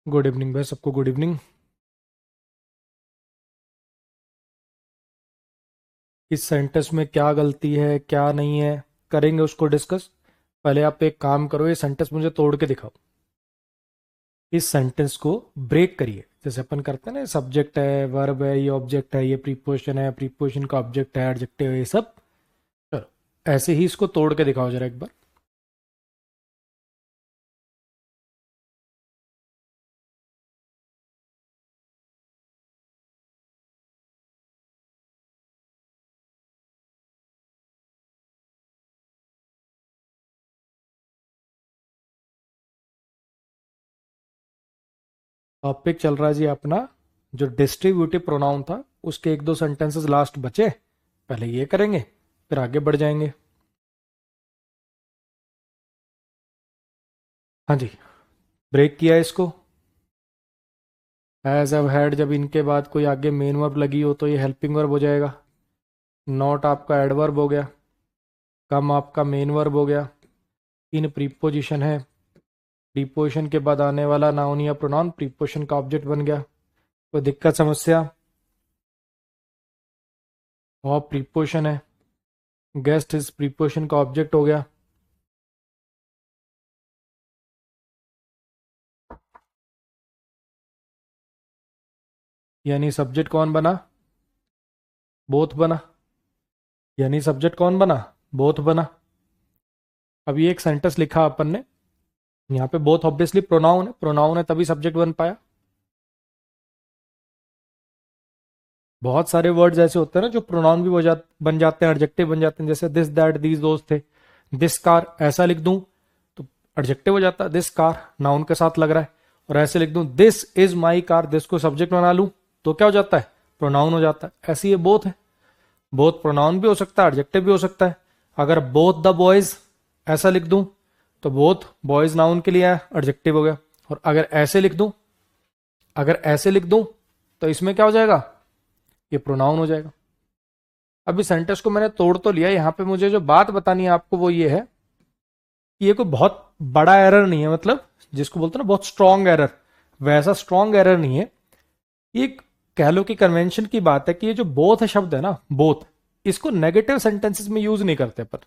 Good evening भाई, सबको good evening. इस सेंटेंस में क्या गलती है क्या नहीं है, करेंगे उसको डिस्कस। पहले आप एक काम करो, ये सेंटेंस मुझे तोड़ के दिखाओ। इस सेंटेंस को ब्रेक करिए, जैसे अपन करते हैं ना, सब्जेक्ट है, वर्ब है, ये ऑब्जेक्ट है, ये प्रीपोजिशन है, प्रीपोजिशन का ऑब्जेक्ट है, एडजेक्टिव है, ये सब। चलो, ऐसे ही इसको तोड़ के दिखाओ जरा एक बार। टॉपिक चल रहा है जी अपना, जो डिस्ट्रीब्यूटिव प्रोनाउन था उसके एक दो सेंटेंसेस लास्ट बचे। पहले ये करेंगे, फिर आगे बढ़ जाएंगे। हाँ जी, ब्रेक किया इसको। हैज हैव हैड, जब इनके बाद कोई आगे मेन वर्ब लगी हो तो ये हेल्पिंग वर्ब हो जाएगा। नॉट आपका एडवर्ब हो गया। कम आपका मेन वर्ब हो गया। इन प्रीपोजिशन है। प्रीपोजिशन के बाद आने वाला नाउन या प्रोनाउन प्रीपोजिशन का ऑब्जेक्ट बन गया। कोई दिक्कत समस्या? और प्रीपोजिशन है। गेस्ट इस प्रीपोजिशन का ऑब्जेक्ट हो गया। यानी सब्जेक्ट कौन बना? बोथ बना। यानी सब्जेक्ट कौन बना? बोथ बना। अब ये एक सेंटेंस लिखा अपन ने, यहाँ पे बोथ ऑब्वियसली प्रोनाउन है, प्रोनाउन है तभी सब्जेक्ट बन पाया। बहुत सारे वर्ड्स ऐसे होते हैं ना जो प्रोनाउन भी बन जाते हैं, एडजेक्टिव बन जाते हैं, जैसे दिस दैट दीज दोज थे। दिस कार ऐसा लिख दूं तो एडजेक्टिव हो जाता है, दिस कार नाउन के साथ लग रहा है। और ऐसे लिख दूं this is my car, this को सब्जेक्ट बना लूं तो क्या हो जाता है? प्रोनाउन हो जाता है। ऐसे ये बोथ है, बोथ प्रोनाउन भी हो सकता है, एडजेक्टिव भी हो सकता है। अगर बोथ द बॉयज ऐसा लिख दूं तो बोथ बॉयज नाउन के लिए है, एडजेक्टिव हो गया। और अगर ऐसे लिख दूं तो इसमें क्या हो जाएगा? ये प्रोनाउन हो जाएगा। अब इस सेंटेंस को मैंने तोड़ तो लिया, यहां पे मुझे जो बात बतानी है आपको वो ये है कि ये कोई बहुत बड़ा एरर नहीं है, मतलब जिसको बोलते हैं ना बहुत स्ट्रॉन्ग एरर, वैसा स्ट्रॉन्ग एरर नहीं है। ये एक कह लो कि कन्वेंशन की बात है कि ये जो बोथ शब्द है ना, बोथ, इसको नेगेटिव सेंटेंसेस में यूज नहीं करते पर।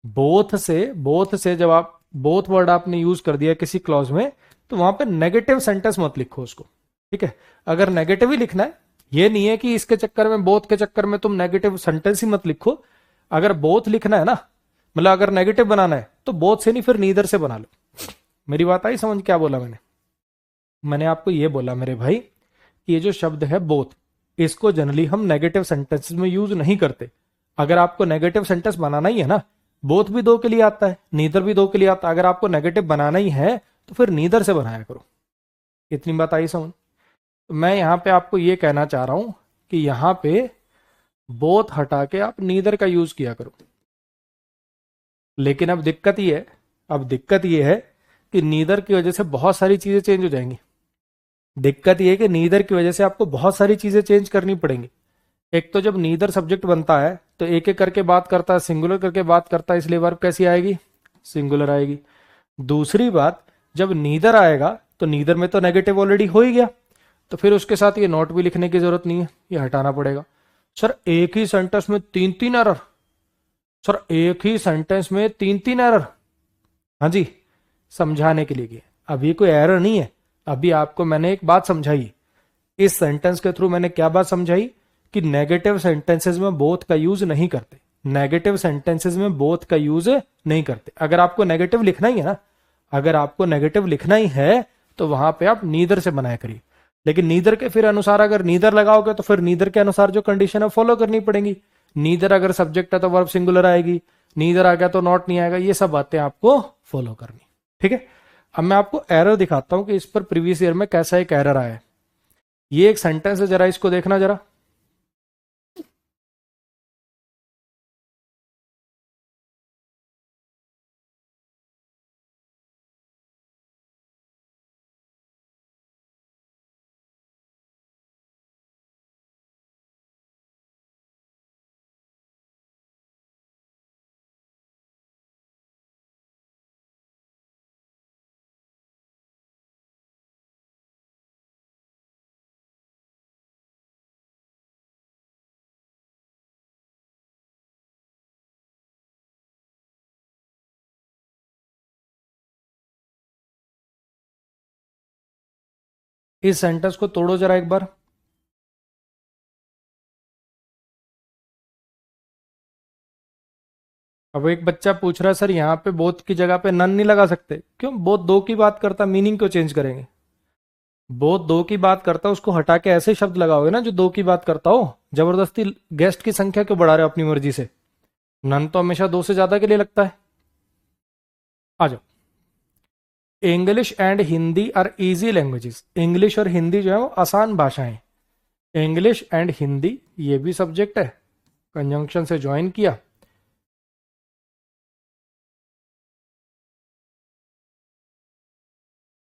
बोथ से जब आप बोथ वर्ड आपने यूज कर दिया किसी क्लॉज में, तो वहां पे नेगेटिव सेंटेंस मत लिखो उसको। ठीक है? अगर नेगेटिव ही लिखना है, ये नहीं है कि इसके चक्कर में, बोथ के चक्कर में तुम नेगेटिव सेंटेंस ही मत लिखो। अगर बोथ लिखना है ना, मतलब अगर नेगेटिव बनाना है तो बोथ से नहीं, फिर नीदर से बना लो। मेरी बात आई समझ? क्या बोला मैंने? मैंने आपको ये बोला मेरे भाई कि ये जो शब्द है बोथ, इसको जनरली हम नेगेटिव सेंटेंसेस में यूज नहीं करते। अगर आपको नेगेटिव सेंटेंस बनाना ही है ना, बोथ भी दो के लिए आता है, नीदर भी दो के लिए आता है। अगर आपको नेगेटिव बनाना ही है तो फिर नीदर से बनाया करो। इतनी बात आई समझ? तो मैं यहां पे आपको ये कहना चाह रहा हूं कि यहां पे बोथ हटा के आप नीदर का यूज किया करो। लेकिन अब दिक्कत ये है कि नीदर की वजह से बहुत सारी चीजें चेंज हो जाएंगी। दिक्कत ये है कि नीदर की वजह से आपको बहुत सारी चीजें चेंज करनी पड़ेंगी। एक तो जब नीदर सब्जेक्ट बनता है तो एक एक करके बात करता है, सिंगुलर करके बात करता है, इसलिए वर्ब कैसी आएगी? सिंगुलर आएगी। दूसरी बात, जब नीदर आएगा तो नीदर में तो नेगेटिव ऑलरेडी हो ही गया, तो फिर उसके साथ ये नॉट भी लिखने की जरूरत नहीं है, ये हटाना पड़ेगा। सर एक ही सेंटेंस में तीन तीन एरर? सर एक ही सेंटेंस में तीन तीन एरर? हाँ जी, समझाने के लिए किया। अभी कोई एरर नहीं है, अभी आपको मैंने एक बात समझाई। इस सेंटेंस के थ्रू मैंने क्या बात समझाई? कि नेगेटिव सेंटेंसेस में बोथ का यूज नहीं करते। नेगेटिव सेंटेंसेस में बोथ का यूज नहीं करते। अगर आपको नेगेटिव लिखना ही है ना, अगर आपको नेगेटिव लिखना ही है तो वहां पे आप नीदर से बनाया करिए। लेकिन नीदर के फिर अनुसार अगर नीदर लगाओगे तो फिर नीदर के अनुसार जो कंडीशन है फॉलो करनी पड़ेगी। नीदर अगर सब्जेक्ट है तो वर्ब सिंगुलर आएगी, नीदर आ गया तो नॉट नहीं आएगा। ये सब बातें आपको फॉलो करनी। ठीक है? अब मैं आपको एरर दिखाता हूं कि इस पर प्रीवियस ईयर में कैसा एक एरर आया है। ये एक सेंटेंस है, जरा इसको देखना जरा। इस सेंटेंस को तोड़ो जरा एक बार। अब एक बच्चा पूछ रहा है सर यहाँ पे बोथ की जगह पे नन नहीं लगा सकते, क्यों? बोथ दो की बात करता, मीनिंग क्यों चेंज करेंगे? बोथ दो की बात करता, उसको हटा के ऐसे शब्द लगाओगे ना जो दो की बात करता हो। जबरदस्ती गेस्ट की संख्या क्यों बढ़ा रहे हो अपनी मर्जी से? नन तो हमेशा दो से ज्यादा के लिए लगता है। आ जाओ। English and Hindi are easy languages. English और हिंदी जो है वो आसान भाषाएं। इंग्लिश एंड हिंदी ये भी सब्जेक्ट है, कंजंक्शन से ज्वाइन किया।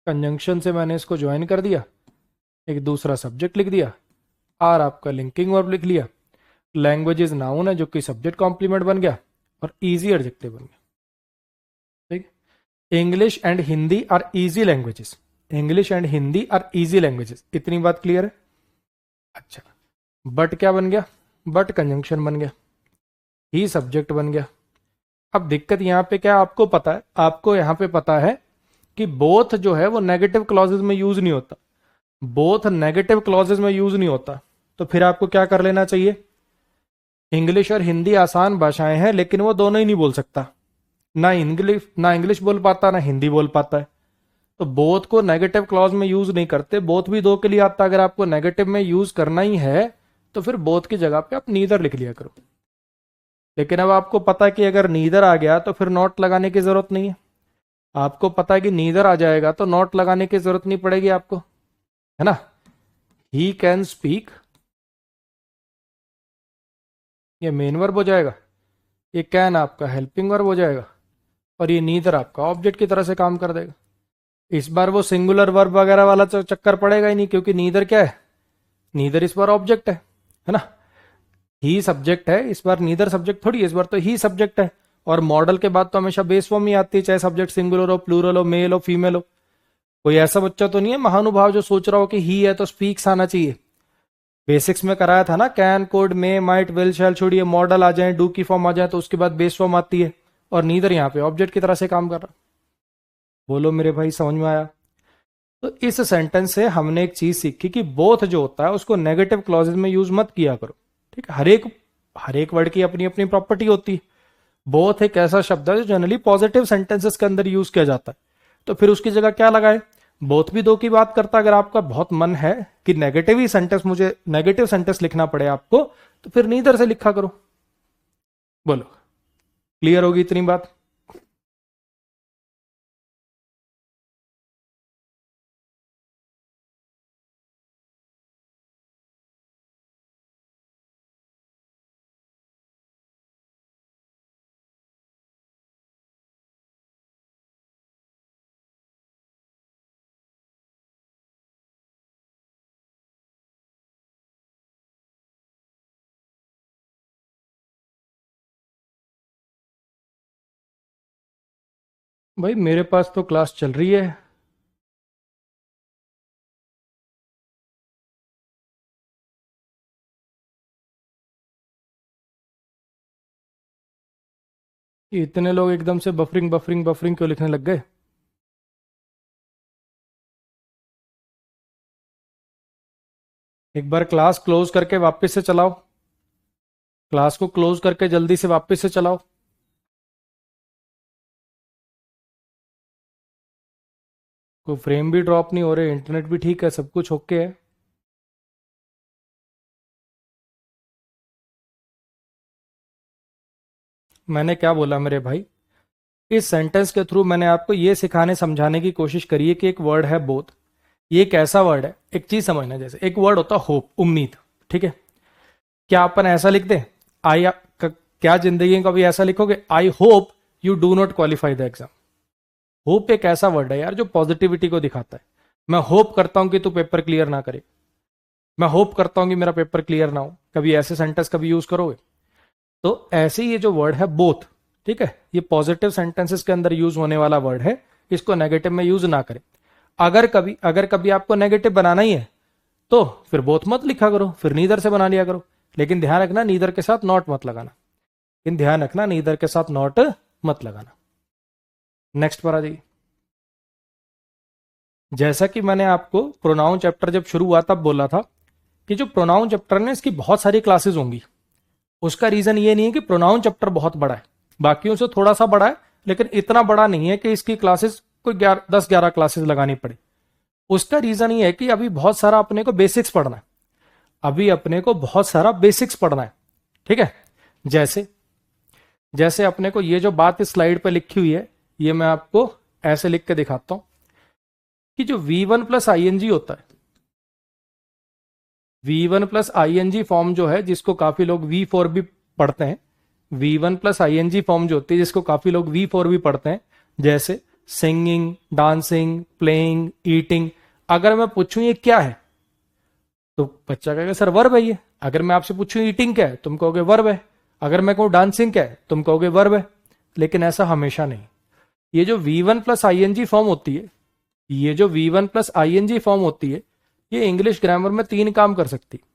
कंजंक्शन से मैंने इसको ज्वाइन कर दिया, एक दूसरा सब्जेक्ट लिख दिया, आर आपका लिंकिंग वर्ब लिख लिया। लैंग्वेजेस नाउन है जो कि सब्जेक्ट कॉम्प्लीमेंट बन गया, और इजी एडजेक्टिव बन गया। ठीक। English and Hindi are easy languages. English and Hindi are easy languages, इतनी बात क्लियर है? अच्छा, बट क्या बन गया? बट कंजंक्शन बन गया, ही सब्जेक्ट बन गया। अब दिक्कत यहां पे क्या है, आपको पता है, आपको यहां पे पता है कि बोथ जो है वो नेगेटिव क्लॉजेज में यूज नहीं होता। बोथ नेगेटिव क्लॉजेज में यूज नहीं होता, तो फिर आपको क्या कर लेना चाहिए? इंग्लिश और हिंदी आसान भाषाएं हैं, लेकिन वो दोनों ही नहीं बोल सकता। ना इंग्लिश बोल पाता, ना हिंदी बोल पाता है। तो बोथ को नेगेटिव क्लॉज में यूज नहीं करते, बोथ भी दो के लिए आता। अगर आपको नेगेटिव में यूज करना ही है तो फिर बोथ की जगह पे आप नीदर लिख लिया करो। लेकिन अब आपको पता है कि अगर नीदर आ गया तो फिर नॉट लगाने की जरूरत नहीं है। आपको पता है कि नीदर आ जाएगा तो नॉट लगाने की जरूरत नहीं पड़ेगी आपको, है ना? ही कैन स्पीक, ये मेन वर्ब हो जाएगा, ये कैन आपका हेल्पिंग वर्ब हो जाएगा, और ये नीदर आपका ऑब्जेक्ट की तरह से काम कर देगा। इस बार वो सिंगुलर वर्ब वगैरह वाला चक्कर पड़ेगा ही नहीं, क्योंकि नीदर क्या है? नीदर इस बार ऑब्जेक्ट है ना? ही सब्जेक्ट है, इस बार नीदर सब्जेक्ट थोड़ी है, इस बार तो ही सब्जेक्ट है। और मॉडल के बाद तो हमेशा बेस फॉर्म ही आती है, चाहे सब्जेक्ट सिंगुलर हो, प्लूरल हो, मेल हो, फीमेल हो। कोई ऐसा बच्चा तो नहीं है महानुभाव जो सोच रहा हो कि ही है तो स्पीक्स आना चाहिए। बेसिक्स में कराया था ना, can, could, may, might, will, shall, should, ये मॉडल आ जाए, डू की फॉर्म आ जाए तो उसके बाद बेस फॉर्म आती है। और नीदर यहाँ पे ऑब्जेक्ट की तरह से काम कर रहा। बोलो मेरे भाई, समझ में आया? तो इस सेंटेंस से हमने एक चीज सीखी कि बोथ जो होता है उसको नेगेटिव क्लॉजेज में यूज मत किया करो। ठीक है, हर एक वर्ड की अपनी अपनी प्रॉपर्टी होती है। बोथ एक ऐसा शब्द है जो जनरली पॉजिटिव सेंटेंसेस के अंदर यूज किया जाता है, तो फिर उसकी जगह क्या लगाए? बोथ भी दो की बात करता। अगर आपका बहुत मन है कि नेगेटिव ही सेंटेंस, मुझे नेगेटिव सेंटेंस लिखना पड़े आपको, तो फिर नीदर से लिखा करो। बोलो, क्लियर होगी इतनी बात? भाई मेरे पास तो क्लास चल रही है। कि इतने लोग एकदम से बफरिंग बफरिंग बफरिंग क्यों लिखने लग गए? एक बार क्लास क्लोज करके वापस से चलाओ। क्लास को क्लोज करके जल्दी से वापस से चलाओ। कोई फ्रेम भी ड्रॉप नहीं हो रहे, इंटरनेट भी ठीक है, सब कुछ ओके है। मैंने क्या बोला मेरे भाई? इस सेंटेंस के थ्रू मैंने आपको ये सिखाने समझाने की कोशिश करी है कि एक वर्ड है बोथ। ये एक ऐसा वर्ड है, एक चीज समझना, जैसे एक वर्ड होता है होप, उम्मीद। ठीक है, क्या अपन ऐसा लिख दें? आई, क्या जिंदगी में कभी ऐसा लिखोगे, I hope you do not qualify the exam? Hope एक ऐसा वर्ड है यार जो पॉजिटिविटी को दिखाता है। मैं होप करता हूं कि तू पेपर क्लियर ना करे, मैं होप करता हूं कि मेरा पेपर क्लियर ना हो। कभी ऐसे सेंटेंस कभी यूज करोगे? तो ऐसे ही ये जो वर्ड है बोथ, ठीक है, ये पॉजिटिव सेंटेंसेस के अंदर यूज होने वाला वर्ड है, इसको नेगेटिव में यूज ना करें। अगर कभी आपको नेगेटिव बनाना ही है तो फिर बोथ मत लिखा करो, फिर नीदर से बना लिया करो। लेकिन ध्यान रखना, नीदर के साथ नॉट मत लगाना। लेकिन ध्यान रखना, नीदर के साथ नॉट मत लगाना। नेक्स्ट पर आ जाइए। जैसा कि मैंने आपको प्रोनाउन चैप्टर जब शुरू हुआ तब बोला था कि जो प्रोनाउन चैप्टर है इसकी बहुत सारी क्लासेस होंगी। उसका रीजन ये नहीं है कि प्रोनाउन चैप्टर बहुत बड़ा है, बाकियों से थोड़ा सा बड़ा है, लेकिन इतना बड़ा नहीं है कि इसकी क्लासेस कोई 10-11 क्लासेस लगानी पड़े। उसका रीजन ये है कि अभी बहुत सारा अपने को बेसिक्स पढ़ना है, अभी अपने को बहुत सारा बेसिक्स पढ़ना है। ठीक है, जैसे जैसे अपने को ये जो बात इस स्लाइड पे लिखी हुई है, ये मैं आपको ऐसे लिख के दिखाता हूं कि जो V1 प्लस आई होता है, V1 प्लस आई फॉर्म जो है, जिसको काफी लोग V4 भी पढ़ते हैं, V1 प्लस आई फॉर्म जो होती है जिसको काफी लोग V4 भी पढ़ते हैं, जैसे सिंगिंग, डांसिंग, प्लेइंग, ईटिंग। अगर मैं पूछूं ये क्या है तो बच्चा कहेगा सर वर्ब है ये। अगर मैं आपसे पूछूं ईटिंग क्या है, तुम कहोगे वर्ब है। अगर मैं कहूं डांसिंग क्या है, तुम कहोगे वर्ब है। लेकिन ऐसा हमेशा नहीं। ये जो V1 प्लस आई फॉर्म होती है, ये जो V1 प्लस आई फॉर्म होती है, ये इंग्लिश ग्रामर में 3 काम कर सकती है।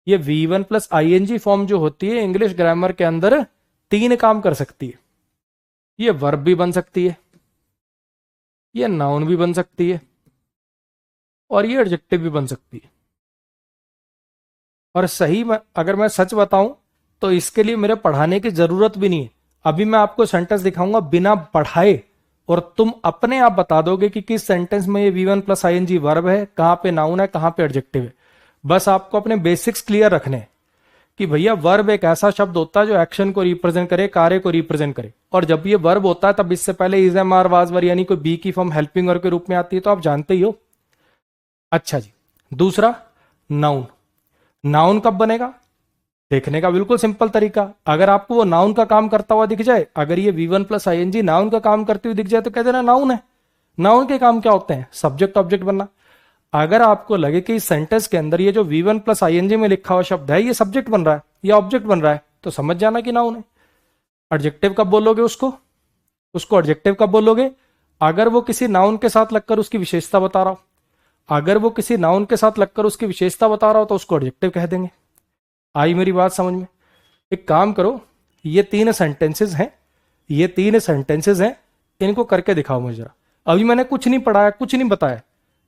ये V1 प्लस आई फॉर्म जो होती है इंग्लिश ग्रामर के अंदर 3 काम कर सकती है। ये वर्ब भी बन सकती है, ये नाउन भी बन सकती है, और ये एडजेक्टिव भी बन सकती है। और सही में अगर मैं सच बताऊं तो इसके लिए मेरे पढ़ाने की जरूरत भी नहीं है। अभी मैं आपको सेंटेंस दिखाऊंगा बिना पढ़ाए, और तुम अपने आप बता दोगे कि किस सेंटेंस में ये V1 प्लस आई वर्ब है, कहां पे नाउन है, कहां पे एडजेक्टिव है। बस आपको अपने बेसिक्स क्लियर रखने हैं कि भैया वर्ब एक ऐसा शब्द होता है जो एक्शन को रिप्रेजेंट करे, कार्य को रिप्रेजेंट करे। और जब ये वर्ब होता है तब इससे पहले is am are was were यानी कोई बी की फॉर्म हेल्पिंग वर्ब के रूप में आती है, तो आप जानते ही हो। अच्छा जी, दूसरा नाउन। नाउन कब बनेगा, देखने का बिल्कुल सिंपल तरीका। अगर आपको वो नाउन का काम करता हुआ दिख जाए, अगर ये V1 प्लस आई नाउन का काम करते हुए दिख जाए तो कह देना नाउन है। नाउन के काम क्या होते हैं, सब्जेक्ट ऑब्जेक्ट बनना। अगर आपको लगे कि इस सेंटेंस के अंदर ये जो V1 प्लस आई में लिखा हुआ शब्द है ये सब्जेक्ट बन रहा है या ऑब्जेक्ट बन रहा है, तो समझ जाना कि नाउन है। एडजेक्टिव कब बोलोगे उसको, उसको एडजेक्टिव कब बोलोगे, अगर वो किसी नाउन के साथ लगकर उसकी विशेषता बता रहा हो। अगर वो किसी नाउन के साथ लगकर उसकी विशेषता बता रहा हो तो उसको एडजेक्टिव कह देंगे। आई मेरी बात समझ में। एक काम करो, ये 3 सेंटेंसेस हैं, ये 3 सेंटेंसेस हैं, इनको करके दिखाओ मुझे जरा। अभी मैंने कुछ नहीं पढ़ाया, कुछ नहीं बताया।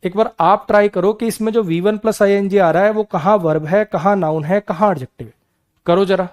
एक बार आप ट्राई करो कि इसमें जो V1 प्लस आई आ रहा है वो कहां वर्ब है, कहां नाउन है, कहां एडजेक्टिव है। करो जरा।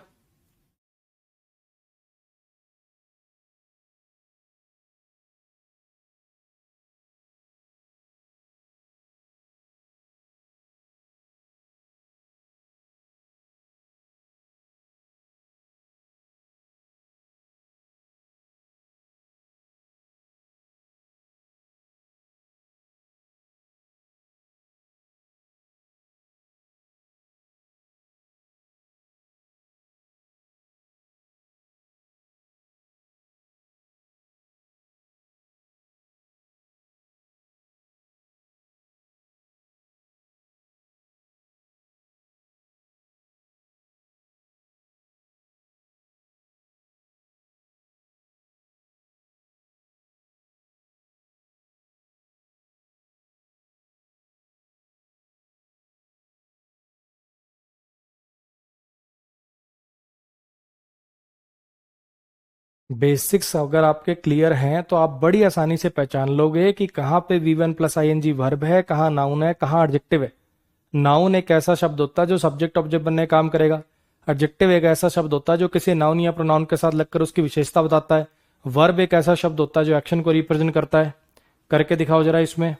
बेसिक्स अगर आपके क्लियर हैं तो आप बड़ी आसानी से पहचान लोगे कि कहाँ पे V1 प्लस आई वर्ब है, कहाँ नाउन है, कहाँ एडजेक्टिव है। नाउन एक ऐसा शब्द होता है जो सब्जेक्ट ऑब्जेक्ट बनने का काम करेगा। एडजेक्टिव एक ऐसा शब्द होता है जो किसी नाउन या प्रोनाउन के साथ लगकर उसकी विशेषता बताता है। वर्ब एक ऐसा शब्द होता है जो एक्शन को रिप्रेजेंट करता है। करके दिखाओ जरा इसमें।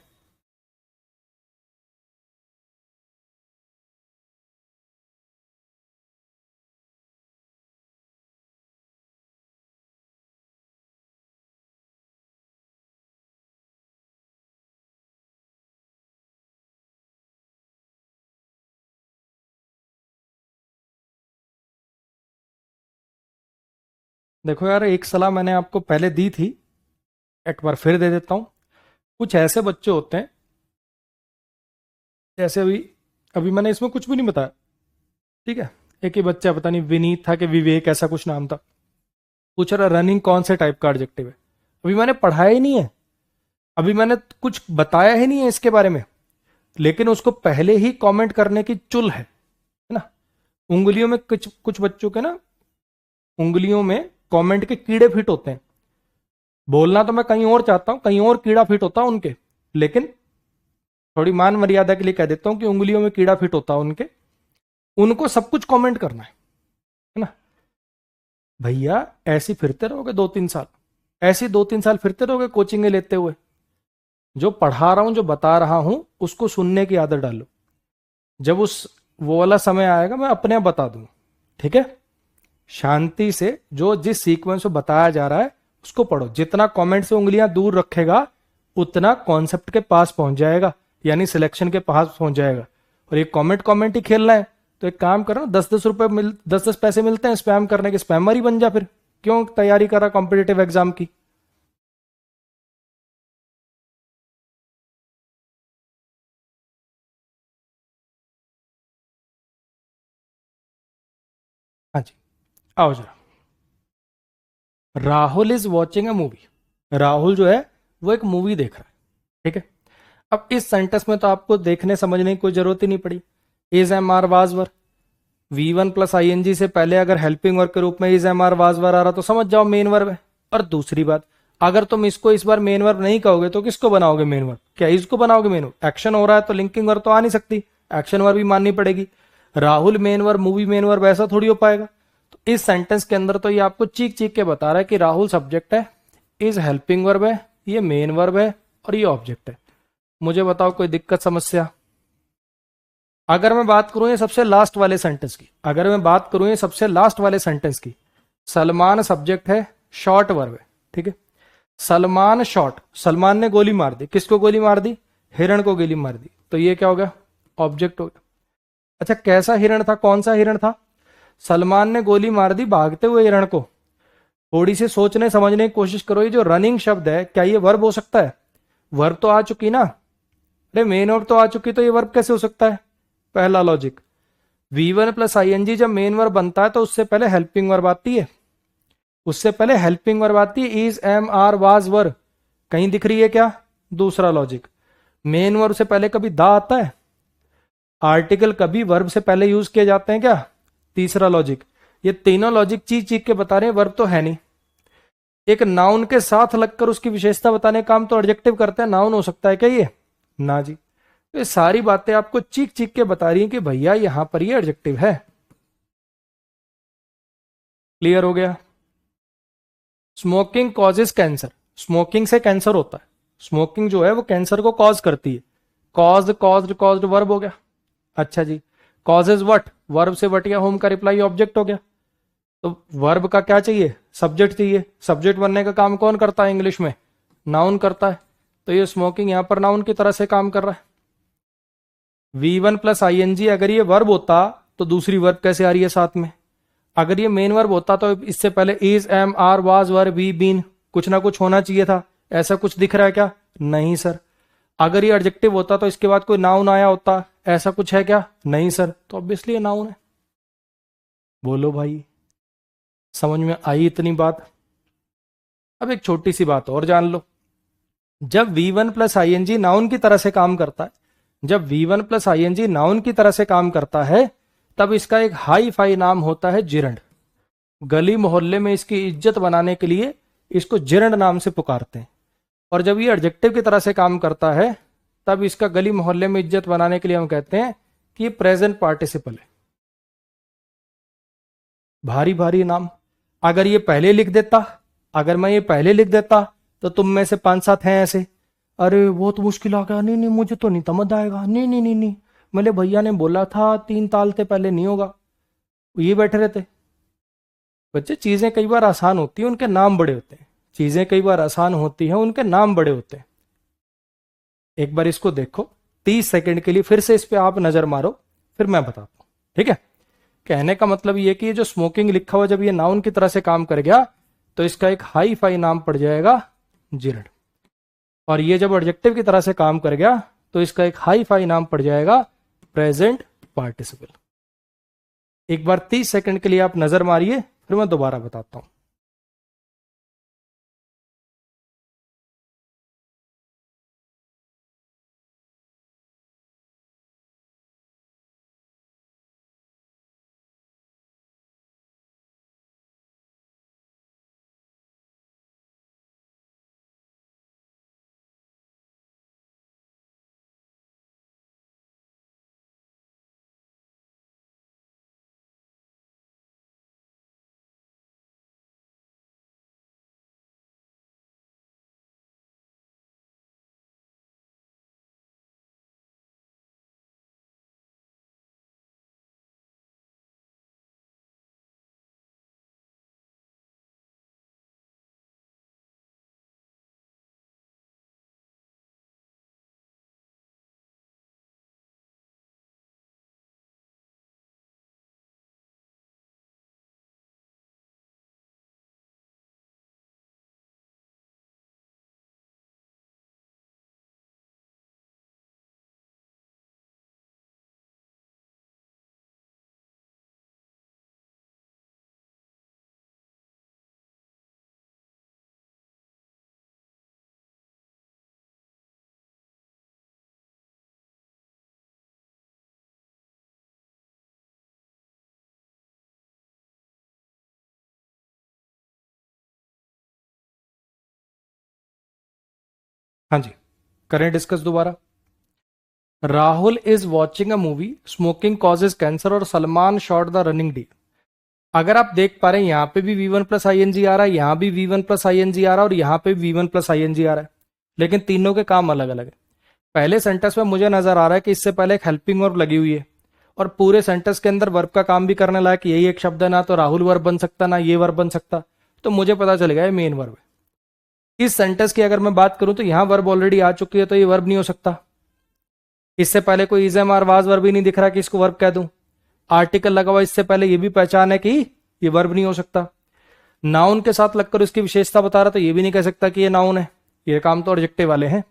देखो यार, एक सलाह मैंने आपको पहले दी थी, एक बार फिर दे देता हूं। कुछ ऐसे बच्चे होते हैं, जैसे अभी अभी मैंने इसमें कुछ भी नहीं बताया, ठीक है। एक ही बच्चा, पता नहीं विनीत था कि विवेक, ऐसा कुछ नाम था, पूछ रहा रनिंग कौन से टाइप का एडजेक्टिव है। अभी मैंने पढ़ाया ही नहीं है, अभी मैंने कुछ बताया ही नहीं है इसके बारे में, लेकिन उसको पहले ही कमेंट करने की चुल है ना। उंगलियों में कुछ कुछ बच्चों के ना, उंगलियों में कमेंट के कीड़े फिट होते हैं। बोलना तो मैं कहीं और चाहता हूं, कहीं और कीड़ा फिट होता है उनके, लेकिन थोड़ी मान मर्यादा के लिए कह देता हूं कि उंगलियों में कीड़ा फिट होता है उनके, उनको सब कुछ कमेंट करना है ना। भैया ऐसे फिरते रहोगे 2-3 साल, ऐसे 2-3 साल फिरते रहोगे कोचिंग लेते हुए, जो पढ़ा रहा हूं जो बता रहा हूं उसको सुनने की आदत डालो। जब उस वो वाला समय आएगा मैं अपने आप बता दूंगा, ठीक है। शांति से जो जिस सीक्वेंस में बताया जा रहा है उसको पढ़ो। जितना कमेंट से उंगलियां दूर रखेगा उतना कॉन्सेप्ट के पास पहुंच जाएगा, यानी सिलेक्शन के पास पहुंच जाएगा। और ये कमेंट कमेंट ही खेलना है तो एक काम करो, 10-10 रुपए 10-10 पैसे मिलते हैं स्पैम करने के, स्पैमर ही बन जा फिर। क्यों तैयारी कर रहा कॉम्पिटेटिव एग्जाम की। हाँ जी, आओ जरा। Rahul is watching a movie. Rahul जो है वो एक मूवी देख रहा है, ठीक है। अब इस सेंटेंस में तो आपको देखने समझने की कोई जरूरत ही नहीं पड़ी। Is am are was were, V1 + ing से पहले अगर हेल्पिंग वर्ब के रूप में is am are was were आ रहा तो समझ जाओ मेन वर्ब है। और दूसरी बात, अगर तुम इसको इस बार मेन वर्ब नहीं कहोगे तो किसको बनाओगे मेन वर्ब? क्या इसको बनाओगे मेन वर्ब? एक्शन हो रहा है तो लिंकिंग वर्ब तो आ नहीं सकती, एक्शन वर्ब भी माननी पड़ेगी। Rahul main verb, movie main verb, ऐसा थोड़ी हो पाएगा। तो इस सेंटेंस के अंदर तो ये आपको चीख चीख के बता रहा है कि राहुल सब्जेक्ट है, इज हेल्पिंग वर्ब है, ये मेन वर्ब है और ये ऑब्जेक्ट है। मुझे बताओ कोई दिक्कत समस्या? अगर मैं बात करूं ये सबसे लास्ट वाले सेंटेंस की, अगर मैं बात करूं ये सबसे लास्ट वाले सेंटेंस की, सलमान सब्जेक्ट है, शॉर्ट वर्ब है, ठीक है। सलमान शॉर्ट, सलमान ने गोली मार दी, किसको गोली मार दी? हिरण को गोली मार दी, तो ये क्या हो गया? ऑब्जेक्ट हो गया। अच्छा कैसा हिरण था, कौन सा हिरण था? सलमान ने गोली मार दी भागते हुए हिरण को। थोड़ी सी सोचने समझने की कोशिश करो, ये जो रनिंग शब्द है क्या ये वर्ब हो सकता है? वर्ब तो आ चुकी ना, अरे मेन वर्ब तो आ चुकी, तो ये वर्ब कैसे हो सकता है? पहला लॉजिक। V1 + ing जब मेन वर्ब बनता है तो उससे पहले हेल्पिंग वर्ब आती है, उससे पहले हेल्पिंग वर्ब आती है, is am are was were. कहीं दिख रही है क्या? दूसरा लॉजिक। मेन वर्ब से पहले कभी दा आता है? आर्टिकल कभी वर्ब से पहले यूज किए जाते हैं क्या? तीसरा लॉजिक। ये तीनों लॉजिक चीख चीख के बता रहे हैं वर्ब तो है नहीं। एक नाउन के साथ लगकर उसकी विशेषता बताने का काम तो एडजेक्टिव करते हैं, नाउन हो सकता है क्या ये? ना जी। तो ये सारी बातें आपको चीख चीख के बता रही हैं कि भैया यहां पर ये एडजेक्टिव है। क्लियर हो गया? स्मोकिंग कॉजेज कैंसर, स्मोकिंग से कैंसर होता है। स्मोकिंग जो है वो कैंसर को कॉज करती है। कॉज्ड कॉज्ड कॉज्ड वर्ब हो गया। अच्छा जी, कॉजेज व्हाट, वर्ब से व्हाट या होम का रिप्लाई ऑब्जेक्ट हो गया। तो वर्ब का क्या चाहिए? सब्जेक्ट चाहिए। सब्जेक्ट बनने का काम कौन करता है इंग्लिश में? नाउन करता है। तो ये स्मोकिंग यहां पर नाउन की तरह से काम कर रहा है। V1 + ing अगर ये वर्ब होता तो दूसरी वर्ब कैसे आ रही है साथ में? अगर ये मेन वर्ब होता तो इससे पहले is am are was were be been, कुछ ना कुछ होना चाहिए था। ऐसा कुछ दिख रहा है क्या? नहीं सर। अगर ये एडजेक्टिव होता तो इसके बाद कोई नाउन आया होता, ऐसा कुछ है क्या? नहीं सर। तो ऑब्वियसली ये नाउन है। बोलो भाई, समझ में आई इतनी बात? अब एक छोटी सी बात और जान लो। जब V1 + ing नाउन की तरह से काम करता है, जब V1 + ing नाउन की तरह से काम करता है, तब इसका एक हाई फाई नाम होता है जिरंड। गली मोहल्ले में इसकी इज्जत बनाने के लिए इसको जिरंड नाम से पुकारते हैं। और जब ये एडजेक्टिव की तरह से काम करता है तब इसका गली मोहल्ले में इज्जत बनाने के लिए हम कहते हैं कि ये प्रेजेंट पार्टिसिपल है। भारी भारी नाम। अगर ये पहले लिख देता, अगर मैं ये पहले लिख देता तो तुम में से 5-7 हैं ऐसे, अरे वो तो मुश्किल आ गया, नहीं नहीं मुझे तो नहीं समझ आएगा, नहीं नहीं नहीं नहीं, मेरे भैया ने बोला था 3 ताल से पहले नहीं होगा, ये बैठे रहते। बच्चे चीजें कई बार आसान होती हैं, उनके नाम बड़े होते हैं। चीजें कई बार आसान होती हैं, उनके नाम बड़े होते हैं। एक बार इसको देखो 30 सेकंड के लिए, फिर से इस पे आप नजर मारो, फिर मैं बताता हूं, ठीक है। कहने का मतलब ये कि ये जो स्मोकिंग लिखा हुआ जब ये नाउन की तरह से काम कर गया तो इसका एक हाई फाई नाम पड़ जाएगा जिरड। और ये जब एडजेक्टिव की तरह से काम कर गया तो इसका एक हाई फाई नाम पड़ जाएगा प्रेजेंट पार्टिसिपल। एक बार 30 सेकंड के लिए आप नजर मारिए, फिर मैं दोबारा बताता हूं। हाँ जी, करें डिस्कस दोबारा। Rahul is watching a movie, smoking causes cancer और Salman shot the running deer. अगर आप देख पा रहे हैं, यहां पे भी V one plus I N G आ रहा है, यहां भी V one plus I N G आ रहा है, और यहां पे V one plus I N G आ रहा है, लेकिन तीनों के काम अलग अलग है। पहले सेंटेंस में मुझे नजर आ रहा है कि इससे पहले एक हेल्पिंग वर्ब लगी हुई है, और पूरे सेंटेंस के अंदर वर्ब का काम भी करने लायक यही एक शब्द है, ना तो राहुल वर्ब बन सकता ना ये वर्ब बन सकता, तो मुझे पता चल गया ये मेन वर्ब है। इस सेंटेंस की अगर मैं बात करूं तो यहां वर्ब ऑलरेडी आ चुकी है, तो ये वर्ब नहीं हो सकता। इससे पहले कोई is am are was verb ही नहीं दिख रहा कि इसको वर्ब कह दूं। आर्टिकल लगा हुआ इससे पहले ये भी पहचान है कि ये वर्ब नहीं हो सकता। नाउन के साथ लगकर उसकी विशेषता बता रहा, तो ये भी नहीं कह सकता कि ये नाउन है, ये काम तो एडजेक्टिव वाले हैं।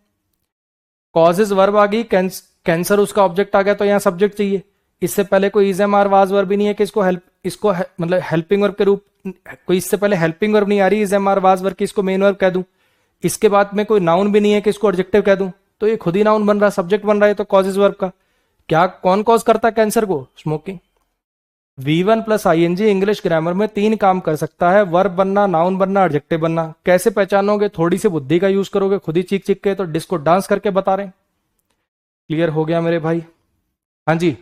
कॉजेज वर्ब आ गई, कैंसर उसका ऑब्जेक्ट आ गया, तो यहां सब्जेक्ट चाहिए। इससे पहले कोई is am are was verb भी नहीं है कि इसको मतलब हेल्पिंग वर्ब के रूप, कोई इससे पहले हेल्पिंग वर्ब नहीं आ रही is am are was verb की, इसको मेन वर्ब कह दूं। इसके बाद में कोई नाउन भी नहीं है कि इसको एडजेक्टिव कह दूं, तो ये खुद ही नाउन बन रहा, सब्जेक्ट बन रहा है, तो कॉजेज वर्ब का। क्या कौन कॉज करता है कैंसर को? Smoking. V one plus I N G English grammar में 3 काम कर सकता है, वर्ब बनना, नाउन बनना, एडजेक्टिव बनना। कैसे पहचानोगे? थोड़ी सी बुद्धि का यूज करोगे, खुद ही चीख चीख के, तो डिस्को डांस करके बता रहे हैं। क्लियर हो गया मेरे भाई? हाँ जी,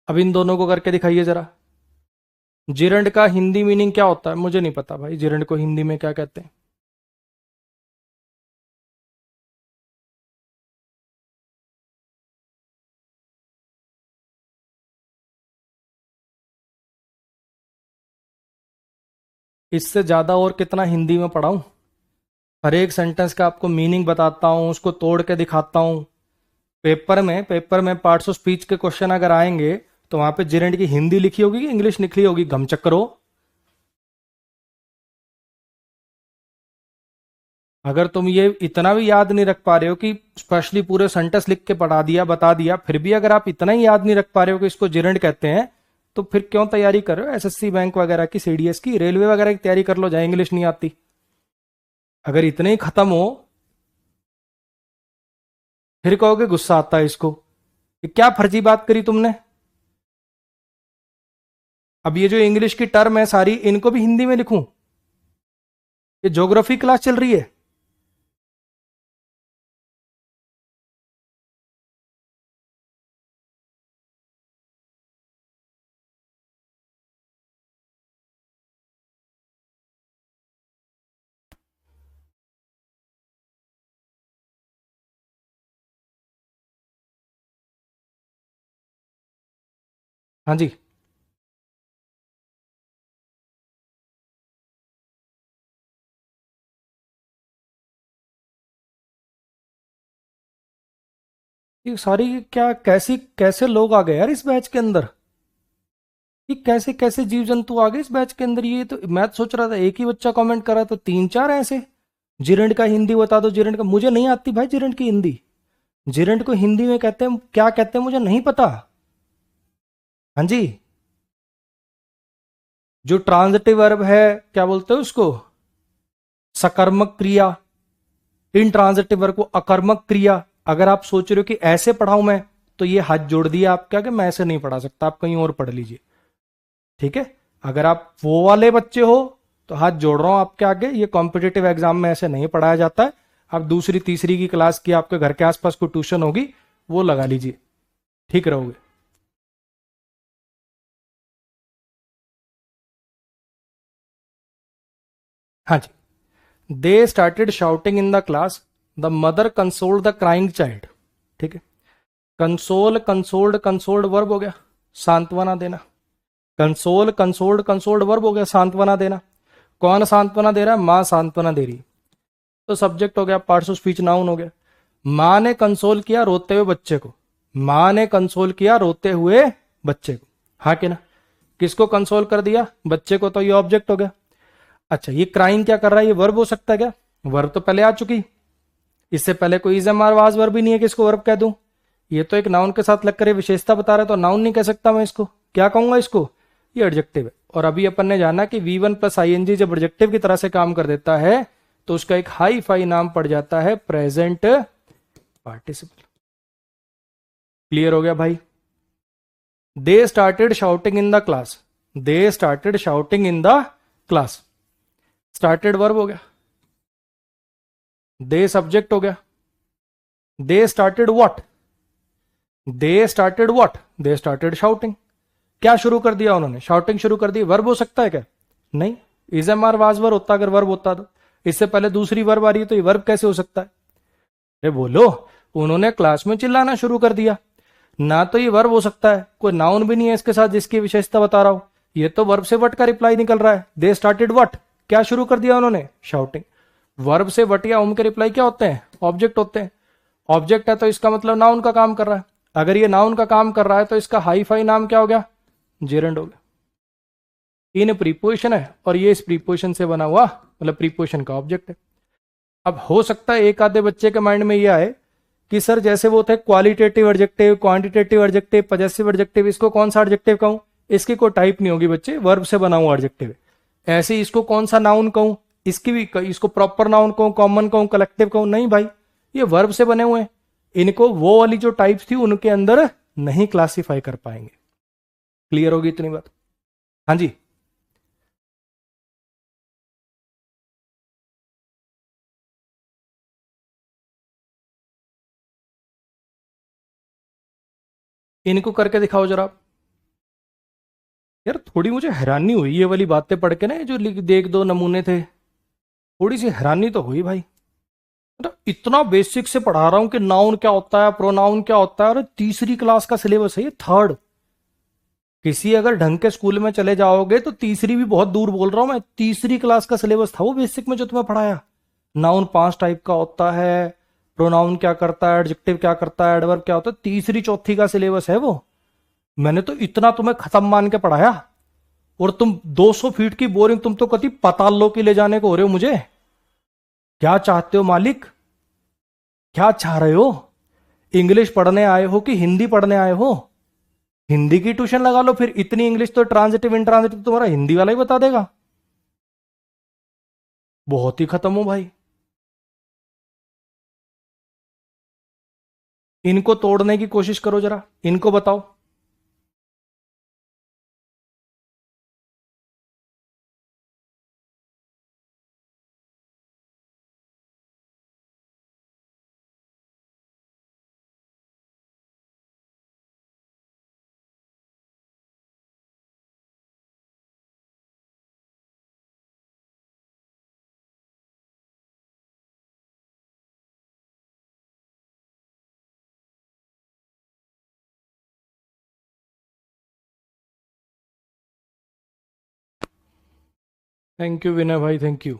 अब इन दोनों को करके दिखाइए जरा। जिरंड का हिंदी मीनिंग क्या होता है? मुझे नहीं पता भाई, जिरंड को हिंदी में क्या कहते हैं। इससे ज्यादा और कितना हिंदी में पढ़ाऊं? हर एक सेंटेंस का आपको मीनिंग बताता हूं, उसको तोड़ के दिखाता हूं। पेपर में पार्ट्स ऑफ स्पीच के क्वेश्चन अगर आएंगे, तो वहां पे जिरंड की हिंदी लिखी होगी कि इंग्लिश लिखी होगी? घमचक्करो। अगर तुम ये इतना भी याद नहीं रख पा रहे हो कि स्पेशली पूरे सेंटेंस लिख के पढ़ा दिया, बता दिया, फिर भी अगर आप इतना ही याद नहीं रख पा रहे हो कि इसको जिरंड कहते हैं, तो फिर क्यों तैयारी कर रहे हो एसएससी बैंक वगैरह की, सीडीएस की, रेलवे वगैरह की तैयारी कर लो, जहां इंग्लिश नहीं आती। अगर इतने ही खत्म हो, फिर कहोगे गुस्सा आता है इसको, ये क्या फर्जी बात करी तुमने। अब ये जो इंग्लिश की टर्म है सारी, इनको भी हिंदी में लिखूं? ये ज्योग्राफी क्लास चल रही है? हाँ जी, ये सारी क्या, कैसी कैसे लोग आ गए यार इस बैच के अंदर? ये कैसे कैसे जीव जंतु आ गए इस बैच के अंदर? ये तो मैं तो सोच रहा था एक ही बच्चा कमेंट कर रहा था, 3-4 ऐसे। जिरंड का हिंदी बता दो, जिरंड का। मुझे नहीं आती भाई जिरंड की हिंदी। जिरंड को हिंदी में कहते हैं क्या, कहते हैं मुझे नहीं पता। हाँ जी, जो ट्रांजिटिव वर्ब है, क्या बोलते हैं उसको? सकर्मक क्रिया। इन ट्रांजिटिव वर्ब को अकर्मक क्रिया। अगर आप सोच रहे हो कि ऐसे पढ़ाऊं मैं, तो ये हाथ जोड़ दिया आपका कि मैं ऐसे नहीं पढ़ा सकता, आप कहीं और पढ़ लीजिए। ठीक है, अगर आप वो वाले बच्चे हो, तो हाथ जोड़ रहा हूं आपके आगे, ये कॉम्पिटेटिव एग्जाम में ऐसे नहीं पढ़ाया जाता है। आप दूसरी तीसरी की क्लास की आपके घर के आसपास कोई ट्यूशन होगी, वो लगा लीजिए, ठीक रहोगे। हाँ जी, they started shouting in the class, the mother consoled the crying child. ठीक है, कंसोल, कंसोल्ड, कंसोल्ड वर्ब हो गया, सांत्वना देना। कंसोल, कंसोल्ड, कंसोल्ड वर्ब हो गया, सांत्वना देना। कौन सांत्वना दे रहा है? मां सांत्वना दे रही, तो सब्जेक्ट हो गया, पार्ट्स ऑफ स्पीच नाउन हो गया। मां ने कंसोल किया रोते हुए बच्चे को, मां ने कंसोल किया रोते हुए बच्चे को, हाँ कि ना? किसको कंसोल कर दिया? बच्चे को, तो ये ऑब्जेक्ट हो गया। अच्छा, ये क्राइंग क्या कर रहा है? ये वर्ब हो सकता है क्या? वर्ब तो पहले आ चुकी, इससे पहले कोई is am are was verb भी नहीं है कि इसको वर्ब कह दूं। ये तो एक नाउन के साथ लगकर ये विशेषता बता रहा है, तो नाउन नहीं कह सकता मैं इसको, क्या कहूंगा इसको? ये एडजेक्टिव है। और अभी अपन ने जाना कि V one plus I N G जब एडजेक्टिव की तरह से काम कर देता है, तो उसका एक हाई फाई नाम पड़ जाता है प्रेजेंट पार्टिसिपल। क्लियर हो गया भाई? दे started shouting in the class, they started shouting in the class, started verb हो गया। दे सब्जेक्ट हो गया, they started what, they started what, they started shouting. क्या शुरू कर दिया उन्होंने? शाउटिंग शुरू कर दी। वर्ब हो सकता है क्या? नहीं। Is am are was verb होता अगर वर्ब होता तो। इससे पहले दूसरी वर्ब आ रही है तो ये वर्ब कैसे हो सकता है? अरे बोलो, उन्होंने क्लास में चिल्लाना शुरू कर दिया। ना तो ये वर्ब हो सकता है, कोई नाउन भी नहीं है इसके साथ जिसकी विशेषता बता रहा हूं। ये तो वर्ब से वट का रिप्लाई निकल रहा है। दे स्टार्टेड वट, क्या शुरू कर दिया उन्होंने? शाउटिंग। वर्ब से वट या उम के रिप्लाई क्या होते हैं? ऑब्जेक्ट होते हैं। ऑब्जेक्ट है तो इसका मतलब नाउन का काम कर रहा है। अगर ये नाउन का काम कर रहा है तो इसका हाई फाई नाम क्या हो गया? जेरेंड हो गया। इन प्रीपोजिशन है और ये इस प्रीपोजिशन से बना हुआ, मतलब प्रीपोजिशन का ऑब्जेक्ट है। अब हो सकता है एक आधे बच्चे के माइंड में ये आए कि सर जैसे वो थे qualitative adjective, quantitative adjective, possessive adjective, इसको कौन सा एडजेक्टिव कहूं? इसकी कोई टाइप नहीं होगी बच्चे, वर्ब से बना हुआ एडजेक्टिव है। ऐसे इसको कौन सा नाउन कहूं? इसकी भी, इसको प्रॉपर नाउन कहूं, कॉमन कहूं, कलेक्टिव कहूं? नहीं भाई, ये वर्ब से बने हुए हैं। इनको वो वाली जो टाइप्स थी उनके अंदर नहीं क्लासिफाई कर पाएंगे। क्लियर होगी इतनी बात? हाँ जी। इनको करके दिखाओ जरा। यार थोड़ी मुझे हैरानी हुई ये वाली बातें पढ़ के ना, जो देख दो नमूने थे, थोड़ी सी हैरानी तो हुई भाई। मतलब इतना बेसिक से पढ़ा रहा हूं कि नाउन क्या होता है, प्रोनाउन क्या होता है, और तीसरी क्लास का सिलेबस है ये, थर्ड। किसी अगर ढंग के स्कूल में चले जाओगे तो तीसरी भी बहुत दूर बोल रहा हूं मैं, तीसरी क्लास का सिलेबस था वो बेसिक में जो तुम्हें पढ़ाया। नाउन 5 टाइप का होता है, प्रोनाउन क्या करता है, एडजेक्टिव क्या करता है, एडवर्ब क्या होता है, तीसरी चौथी का सिलेबस है वो। मैंने तो इतना तुम्हें खत्म मान के पढ़ाया, और तुम 200 फीट की बोरिंग, तुम तो कति पाताल लोक की ले जाने को हो रहे हो मुझे। क्या चाहते हो मालिक? क्या चाह रहे हो? इंग्लिश पढ़ने आए हो कि हिंदी पढ़ने आए हो? हिंदी की ट्यूशन लगा लो फिर, इतनी इंग्लिश तो ट्रांजिटिव इंट्रांजिटिव तुम्हारा हिंदी वाला ही बता देगा। बहुत ही खत्म हो भाई। इनको तोड़ने की कोशिश करो जरा, इनको बताओ। थैंक यू विनय भाई, thank you.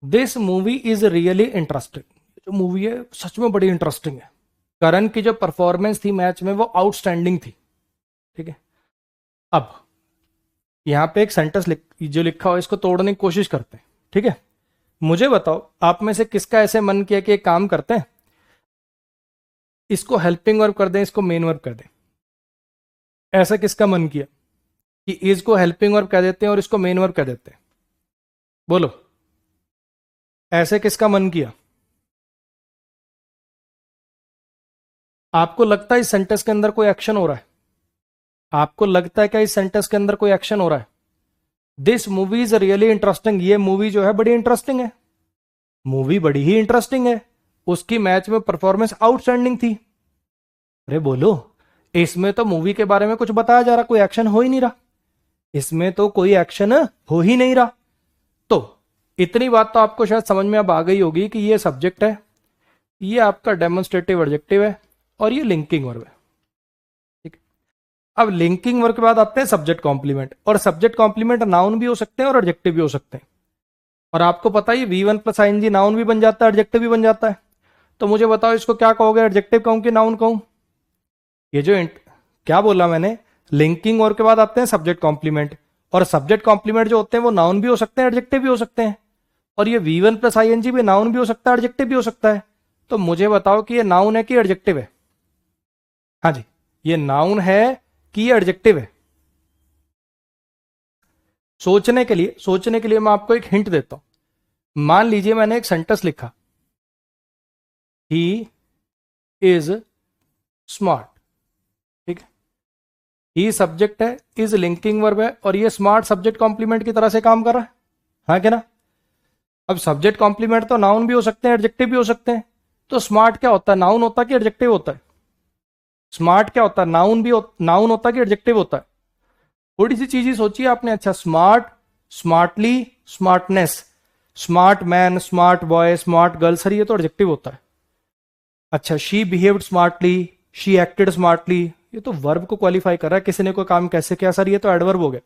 This movie is really interesting. जो मूवी है सच में बड़ी इंटरेस्टिंग है। करण की जो परफॉर्मेंस थी मैच में वो आउटस्टैंडिंग थी। ठीक है। अब यहां पे एक सेंटेंस जो लिखा हो इसको तोड़ने की कोशिश करते हैं। ठीक है। मुझे बताओ आप में से किसका ऐसे मन किया कि एक काम करते हैं, इसको हेल्पिंग वर्ब कर दें, इसको मेन वर्ब कर दें। ऐसा किसका मन किया कि इसको हेल्पिंग वर्ब कह देते हैं और इसको मेन वर्ब कह देते हैं? बोलो, ऐसे किसका मन किया? आपको लगता है इस सेंटेंस के अंदर कोई एक्शन हो रहा है? आपको लगता है क्या इस सेंटेंस के अंदर कोई एक्शन हो रहा है? This movie is really interesting, ये मूवी जो है बड़ी इंटरेस्टिंग है। मूवी बड़ी ही इंटरेस्टिंग है। उसकी मैच में परफॉर्मेंस आउटस्टैंडिंग थी। अरे बोलो, इसमें तो मूवी के बारे में कुछ बताया जा रहा, कोई एक्शन हो ही नहीं रहा। इसमें तो कोई एक्शन हो ही नहीं रहा। तो इतनी बात तो आपको शायद समझ में अब आ गई होगी कि ये सब्जेक्ट है, ये आपका डेमोन्स्ट्रेटिव एडजेक्टिव है, और ये लिंकिंग वर्ब है। ठीक है। अब लिंकिंग वर्ब के बाद आते हैं सब्जेक्ट कॉम्प्लीमेंट, और सब्जेक्ट कॉम्प्लीमेंट नाउन भी हो सकते हैं और एडजेक्टिव भी हो सकते हैं। और आपको पता है V1 प्लस ING नाउन भी बन जाता है, एडजेक्टिव भी बन जाता है। तो मुझे बताओ इसको क्या कहोगे, एडजेक्टिव कहूं कि नाउन कहूं? ये जो क्या बोला मैंने, लिंकिंग वर्ब के बाद आते हैं सब्जेक्ट कॉम्प्लीमेंट, और सब्जेक्ट कॉम्प्लीमेंट जो होते हैं वो नाउन भी हो सकते हैं, एडजेक्टिव भी हो सकते हैं। और ये V1 प्लस ING भी नाउन भी हो सकता है, एडजेक्टिव भी हो सकता है। तो मुझे बताओ कि ये नाउन है कि एडजेक्टिव है? हाँ जी, ये नाउन है कि ये एडजेक्टिव है? सोचने के लिए मैं आपको एक हिंट देता हूं। मान लीजिए मैंने एक सेंटेंस लिखा, ही इज स्मार्ट। ठीक है। ही सब्जेक्ट है, इज लिंकिंग वर्ब है, और ये स्मार्ट सब्जेक्ट कॉम्प्लीमेंट की तरह से काम कर रहा है। हाँ क्या ना? अब सब्जेक्ट कॉम्प्लीमेंट तो नाउन भी हो सकते हैं, एडजेक्टिव भी हो सकते हैं। तो स्मार्ट क्या होता है, नाउन होता है कि एडजेक्टिव होता है? स्मार्ट क्या होता है, नाउन होता है कि एडजेक्टिव होता है? थोड़ी सी चीज ही सोचिए आपने। अच्छा, smart, smartly, smartness, smart man, smart boy, smart girl, sir ये तो एडजेक्टिव होता है। अच्छा, she behaved smartly, she acted smartly, ये तो वर्ब को क्वालिफाई कर रहा है, किसी ने कोई काम कैसे किया, सर ये तो एडवर्ब हो गया।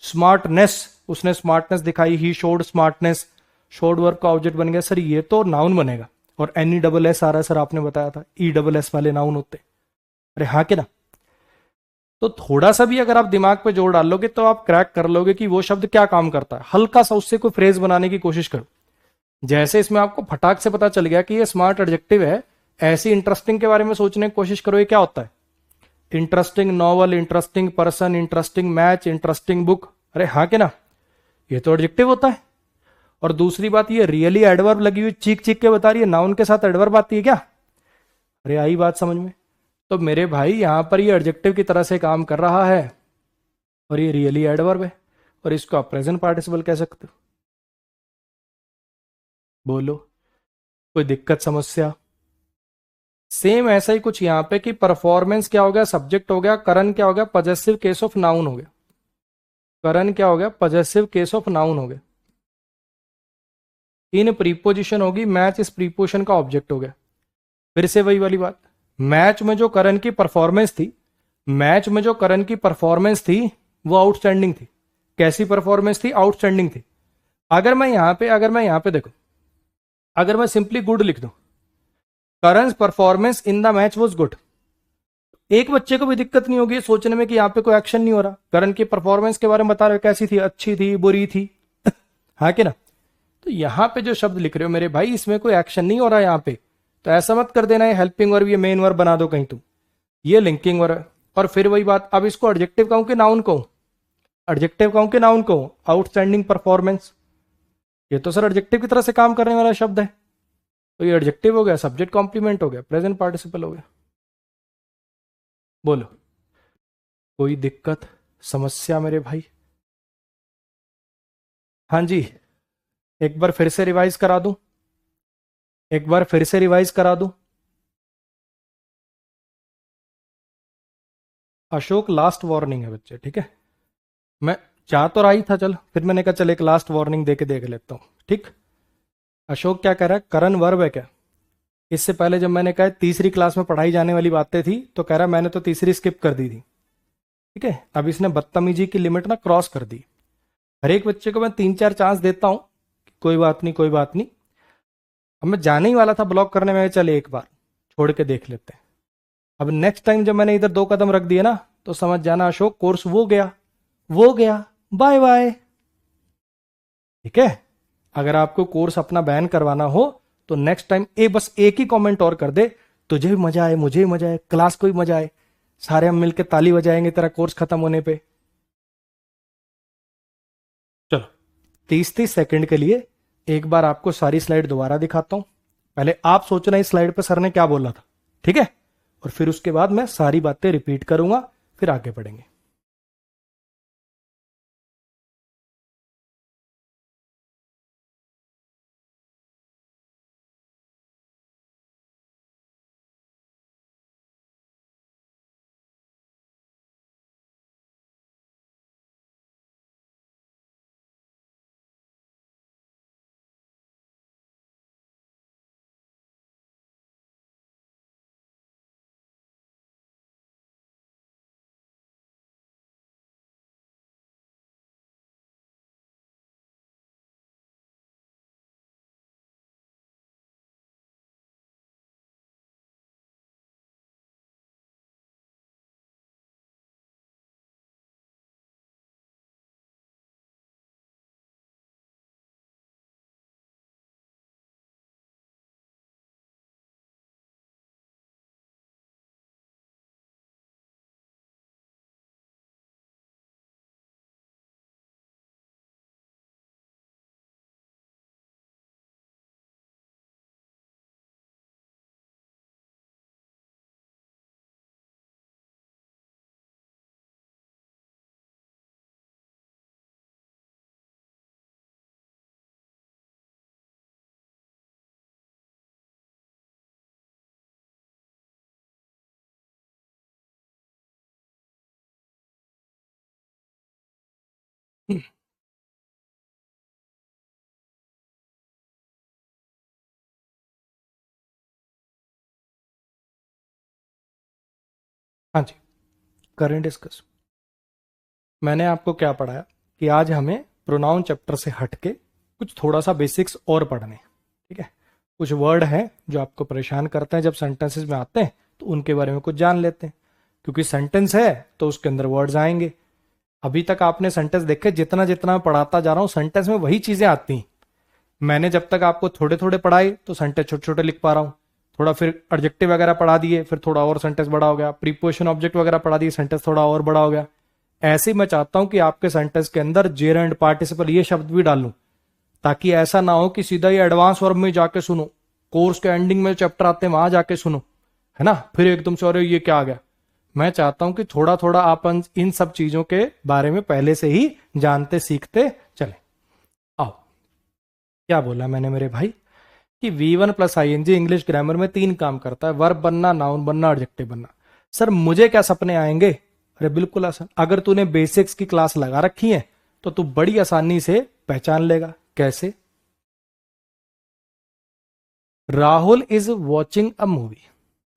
स्मार्टनेस, उसने स्मार्टनेस दिखाई, he showed smartness, showed verb का ऑब्जेक्ट बन गया, सर ये तो नाउन बनेगा। और एन ई डबल एस आ रहा है सर, आपने बताया था ई डबल एस वाले नाउन होते। अरे हाँ कि ना? तो थोड़ा सा भी अगर आप दिमाग पे जोर डाल लोगे तो आप क्रैक कर लोगे कि वो शब्द क्या काम करता है। हल्का सा उससे कोई फ्रेज बनाने की कोशिश करो। जैसे इसमें आपको फटाक से पता चल गया कि ये स्मार्ट एडजेक्टिव है, ऐसी इंटरेस्टिंग के बारे में सोचने की कोशिश करो, ये क्या होता है? Interesting novel, interesting person, interesting match, interesting book. अरे हाँ कि ना? ये तो एडजेक्टिव होता है। और दूसरी बात, ये रियली एडवर्ब लगी हुई चीख चीख के बता रही है, नाउन के साथ एडवर्ब आती है क्या? अरे आई बात समझ में? तो मेरे भाई यहां पर ये एडजेक्टिव की तरह से काम कर रहा है, और ये रियली एडवर्ब है, और इसको आप प्रेजेंट पार्टिसिपल कह सकते हो। बोलो, कोई दिक्कत समस्या? सेम ऐसा ही कुछ यहां पे कि परफॉर्मेंस क्या हो गया, सब्जेक्ट हो गया, करन क्या हो गया, पजेसिव केस ऑफ नाउन हो गया। करन क्या हो गया, पजेसिव केस ऑफ नाउन हो गया। इन प्रीपोजिशन होगी, मैच इस प्रीपोजिशन का ऑब्जेक्ट हो गया। फिर से वही वाली बात, मैच में जो करन की परफॉर्मेंस थी, मैच में जो करन की परफॉर्मेंस थी वो आउटस्टैंडिंग थी। कैसी परफॉर्मेंस थी? आउटस्टैंडिंग थी। अगर मैं यहां पे देखो, अगर मैं सिंपली गुड लिख दूं, करंस performance in the match was good, एक बच्चे को भी दिक्कत नहीं होगी सोचने में कि यहां पे कोई एक्शन नहीं हो रहा, करण की परफॉर्मेंस के बारे में बता रहे हो, कैसी थी, अच्छी थी, बुरी थी। हाँ कि ना? तो यहां पे जो शब्द लिख रहे हो मेरे भाई, इसमें कोई एक्शन नहीं हो रहा है यहां पे। तो ऐसा मत कर देना ये हेल्पिंग वर्ब, ये मेन वर्ब बना दो कहीं तुम, ये लिंकिंग वर्ब है। और फिर वही बात, अब इसको एडजेक्टिव कहूं कि नाउन कहूं? एडजेक्टिव कहूं कि नाउन कहूं? आउटस्टैंडिंग परफॉर्मेंस, ये तो सर एडजेक्टिव की तरह से काम करने वाला शब्द है। तो ये एडजेक्टिव हो गया, सब्जेक्ट कॉम्प्लीमेंट हो गया, प्रेजेंट पार्टिसिपल हो गया। बोलो, कोई दिक्कत समस्या मेरे भाई? हाँ जी, एक बार फिर से रिवाइज करा दूं, एक बार फिर से रिवाइज करा दूं। अशोक, लास्ट वार्निंग है बच्चे, ठीक है? मैं चाह तो रही था, चल फिर मैंने कहा चल एक लास्ट वार्निंग दे के देख लेता हूं, ठीक? अशोक क्या कह रहा है, करण वर्ब है क्या? इससे पहले जब मैंने कहा तीसरी क्लास में पढ़ाई जाने वाली बातें थी, तो कह रहा मैंने तो तीसरी स्किप कर दी थी। ठीक है, अब इसने बदतमीजी की लिमिट ना क्रॉस कर दी। हर एक बच्चे को मैं 3-4 चांस देता हूं, कोई बात नहीं कोई बात नहीं। अब मैं जाने ही वाला था ब्लॉक करने में, चल एक बार छोड़ के देख लेते हैं। अब नेक्स्ट टाइम जब मैंने इधर 2 कदम रख दिए ना, तो समझ जाना अशोक, कोर्स वो गया, वो गया, बाय बाय। ठीक है? अगर आपको कोर्स अपना बैन करवाना हो, तो नेक्स्ट टाइम बस एक ही कमेंट और कर दे, तुझे भी मजा आए, मुझे भी मजा आए, क्लास को भी मजा आए, सारे हम मिलकर ताली बजाएंगे तेरा कोर्स खत्म होने पे। चलो, 30-30 सेकंड के लिए एक बार आपको सारी स्लाइड दोबारा दिखाता हूं। पहले आप सोचना इस स्लाइड पे सर ने क्या बोला था, ठीक है? और फिर उसके बाद मैं सारी बातें रिपीट करूंगा, फिर आगे बढ़ेंगे। हाँ जी, करें डिस्कस। मैंने आपको क्या पढ़ाया कि आज हमें प्रोनाउन चैप्टर से हटके कुछ थोड़ा सा बेसिक्स और पढ़ने, ठीक है। कुछ वर्ड हैं जो आपको परेशान करते हैं जब सेंटेंसेस में आते हैं, तो उनके बारे में कुछ जान लेते हैं, क्योंकि सेंटेंस है तो उसके अंदर वर्ड्स आएंगे। अभी तक आपने सेंटेंस देखे, जितना जितना मैं पढ़ाता जा रहा हूं सेंटेंस में वही चीजें आती हैं। मैंने जब तक आपको थोड़े थोड़े पढ़ाए तो सेंटेंस छोटे छोटे लिख पा रहा हूं, थोड़ा फिर एडजेक्टिव वगैरह पढ़ा दिए, फिर थोड़ा और सेंटेंस बड़ा हो गया, प्रीपोजिशन ऑब्जेक्ट वगैरह पढ़ा दिए, सेंटेंस थोड़ा और बड़ा हो गया। ऐसे ही मैं चाहता हूं कि आपके सेंटेंस के अंदर जेरेंड, पार्टिसिपल ये शब्द भी डालूं, ताकि ऐसा ना हो कि सीधा ये एडवांस वर्ब में जाके सुनो, कोर्स के एंडिंग में चैप्टर आते हैं वहां जाके सुनो, है ना, फिर एकदम से अरे ये क्या आ गया। मैं चाहता हूं कि थोड़ा थोड़ा आप इन सब चीजों के बारे में पहले से ही जानते सीखते चले। आओ, क्या बोला मैंने मेरे भाई कि V1 plus ING English grammar में 3 काम करता है, वर्ब बनना, नाउन बनना, एडजेक्टिव बनना। सर मुझे क्या सपने आएंगे? अरे बिल्कुल आसान, अगर तूने बेसिक्स की क्लास लगा रखी है तो तू बड़ी आसानी से पहचान लेगा। कैसे? Rahul is watching a movie,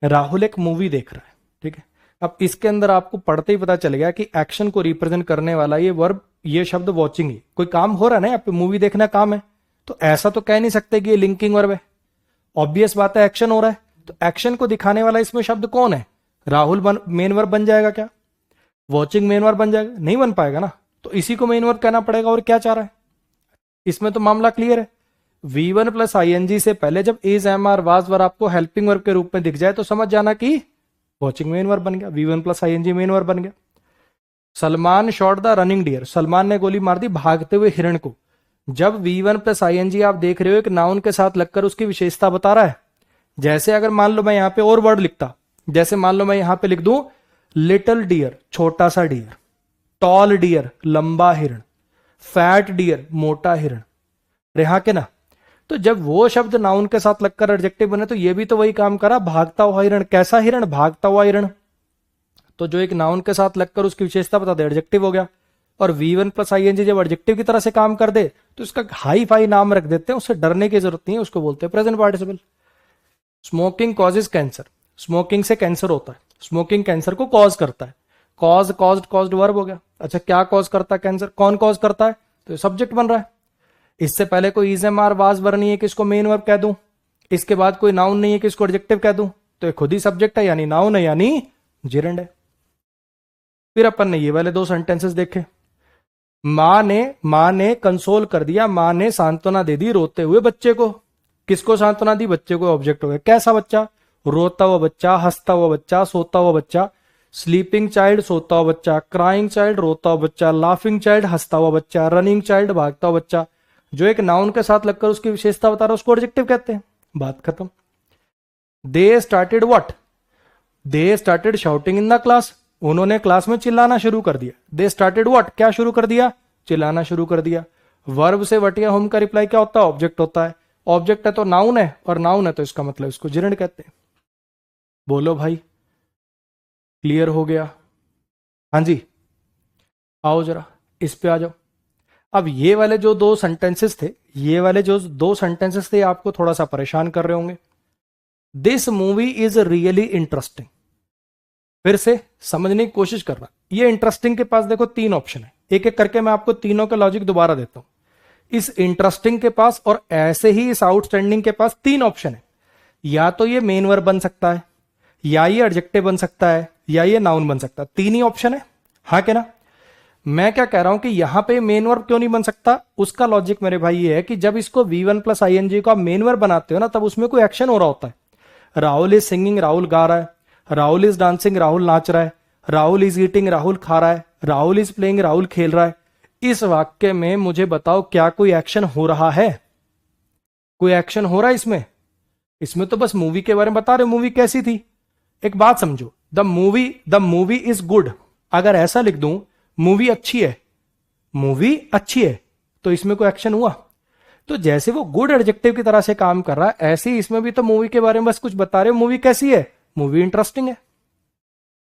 Rahul एक मूवी देख रहा है, ठीक है। अब इसके अंदर आपको पढ़ते ही पता चल गया कि एक्शन को रिप्रेजेंट करने वाला ये वर्ब, ये शब्द वॉचिंग है। कोई काम हो रहा है ना, यहाँ पे मूवी देखना काम है, तो ऐसा तो कह नहीं सकते कि ये लिंकिंग वर्ब है। ऑब्वियस बात है, एक्शन हो रहा है, तो एक्शन को दिखाने वाला इसमें शब्द कौन है? राहुल मेन वर्ब बन जाएगा क्या? वॉचिंग मेन वर्ब बन जाएगा? नहीं बन पाएगा ना, तो इसी को मेन वर्ब कहना पड़ेगा। और क्या चाह रहा है इसमें? तो मामला क्लियर है। V1 प्लस ING से पहले जब is, am, are, was were आपको हेल्पिंग वर्ब के रूप में दिख जाए तो समझ जाना कि वॉचिंग मेन वर्ब बन गया, V1 plus ING main verb बन गया। Salman shot the running deer, Salman ने गोली मार दी भागते हुए हिरण को। जब V1 प्लस ING आप देख रहे हो एक नाउन के साथ लगकर उसकी विशेषता बता रहा है। जैसे अगर मान लो मैं यहां पे और वर्ड लिखता, जैसे मान लो मैं यहां पे लिख दूं लिटिल डियर, छोटा सा डियर, टॉल डियर, लंबा हिरण, फैट डियर, मोटा हिरण, रेहा के ना। तो जब वो शब्द नाउन के साथ लगकर एडजेक्टिव बने तो ये भी तो वही काम करा, भागता हुआ हिरण। कैसा हिरण? भागता हुआ हिरण। तो जो एक नाउन के साथ लगकर उसकी विशेषता बता दे, एडजेक्टिव हो गया। और V1 प्लस ING जब एडजेक्टिव की तरह से काम कर दे तो इसका हाई फाई नाम रख देते हैं, उससे डरने की जरूरत नहीं है, उसको बोलते हैं present participle. Smoking causes cancer, smoking से कैंसर होता है, स्मोकिंग कैंसर को कॉज करता है। कॉज, कॉज्ड, कॉज्ड वर्ब हो गया। अच्छा, क्या कॉज करता है कैंसर? कौन कॉज करता है? तो सब्जेक्ट बन रहा है। इससे पहले कोई is, am, are, was were नहीं है कि इसको मेन वर्ब कह दूं, इसके बाद कोई नाउन नहीं है कि इसको एडजेक्टिव कह दूं, तो ये खुद ही सब्जेक्ट है, यानी नाउन है, यानी जेरेंड है। फिर अपन ने ये वाले 2 सेंटेंसेस देखे। मां ने कंसोल कर दिया, मां ने सांत्वना दे दी रोते हुए बच्चे को। किसको सांत्वना दी? बच्चे को। ऑब्जेक्ट हो गया। कैसा बच्चा? रोता हुआ बच्चा, हंसता हुआ बच्चा, सोता हुआ बच्चा। स्लीपिंग चाइल्ड, सोता हुआ बच्चा, क्राइंग चाइल्ड, रोता हुआ बच्चा, लाफिंग चाइल्ड, हंसता हुआ बच्चा, रनिंग चाइल्ड, भागता हुआ बच्चा। जो एक नाउन के साथ लगकर उसकी विशेषता बता रहा है उसको एडजेक्टिव कहते हैं। बात खत्म। They started what? They started shouting in the class, उन्होंने क्लास में चिल्लाना शुरू कर दिया। They started what? क्या शुरू कर दिया? चिल्लाना शुरू कर दिया। वर्ब से वट या होम का रिप्लाई क्या होता है? ऑब्जेक्ट होता है। ऑब्जेक्ट है तो नाउन है, और नाउन है तो इसका मतलब इसको जेरेंड कहते हैं। बोलो भाई, क्लियर हो गया? हाँ जी, आओ जरा इस पे आ जाओ। अब ये वाले जो 2 सेंटेंसेस थे, ये वाले जो 2 सेंटेंसेस थे आपको थोड़ा सा परेशान कर रहे होंगे। This movie is really interesting, फिर से समझने की कोशिश करना। ये इंटरेस्टिंग के पास देखो 3 ऑप्शन है, एक एक करके मैं आपको तीनों का लॉजिक दोबारा देता हूं। इस इंटरेस्टिंग के पास और ऐसे ही इस आउटस्टैंडिंग के पास 3 ऑप्शन है। या तो ये मेन वर्ब बन सकता है, या ये एडजेक्टिव बन सकता है, या ये नाउन बन सकता है। 3 ही ऑप्शन है, हाँ के ना। मैं क्या कह रहा हूं कि यहां पे मेन वर्ब क्यों नहीं बन सकता? उसका लॉजिक मेरे भाई ये है कि जब इसको V1 प्लस ING को आप मेन वर्ब बनाते हो ना, तब उसमें कोई एक्शन हो रहा होता है। राहुल इज सिंगिंग, राहुल गा रहा है। राहुल इज डांसिंग, राहुल नाच रहा है। राहुल इज ईटिंग, राहुल खा रहा है। राहुल इज प्लेइंग, राहुल खेल रहा है। इस वाक्य में मुझे बताओ क्या कोई एक्शन हो रहा है? कोई एक्शन हो रहा है इसमें? इसमें तो बस मूवी के बारे में बता रहे हो, मूवी कैसी थी। एक बात समझो, द मूवी इज गुड, अगर ऐसा लिख दूं मूवी अच्छी है, मूवी अच्छी है, तो इसमें कोई एक्शन हुआ? तो जैसे वो गुड एडजेक्टिव की तरह से काम कर रहा है, ऐसे ही इसमें भी तो मूवी के बारे में बस कुछ बता रहे हो। मूवी कैसी है? मूवी इंटरेस्टिंग है।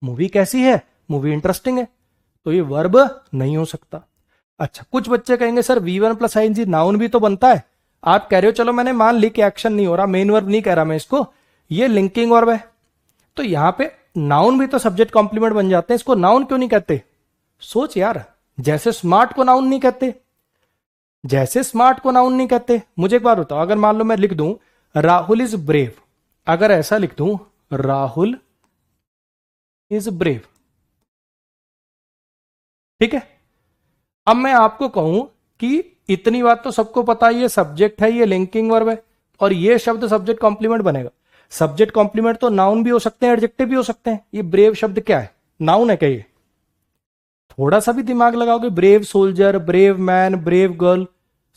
मूवी कैसी है? मूवी इंटरेस्टिंग है। तो ये वर्ब नहीं हो सकता। अच्छा, कुछ बच्चे कहेंगे sir V1 plus ING noun भी तो बनता है। आप कह रहे हो चलो मैंने मान ली कि एक्शन नहीं हो रहा, मेन वर्ब नहीं कह रहा मैं इसको, ये लिंकिंग वर्ब है, तो यहां पे नाउन भी तो सब्जेक्ट कॉम्प्लीमेंट बन जाते हैं, इसको नाउन क्यों नहीं कहते? सोच यार, जैसे स्मार्ट को नाउन नहीं कहते, जैसे स्मार्ट को नाउन नहीं कहते। मुझे एक बार बताओ, अगर मान लो मैं लिख दूं राहुल इज ब्रेव, अगर ऐसा लिख दूं राहुल इज ब्रेव, ठीक है, अब मैं आपको कहूं कि इतनी बात तो सबको पता है, ये सब्जेक्ट है, ये लिंकिंग वर्ब है, और ये शब्द सब्जेक्ट कॉम्प्लीमेंट बनेगा। सब्जेक्ट कॉम्प्लीमेंट तो नाउन भी हो सकते हैं, एडजेक्टिव भी हो सकते हैं। ये ब्रेव शब्द क्या है? नाउन है क्या ये? थोड़ा सा भी दिमाग लगाओगे, brave soldier, brave man, brave girl,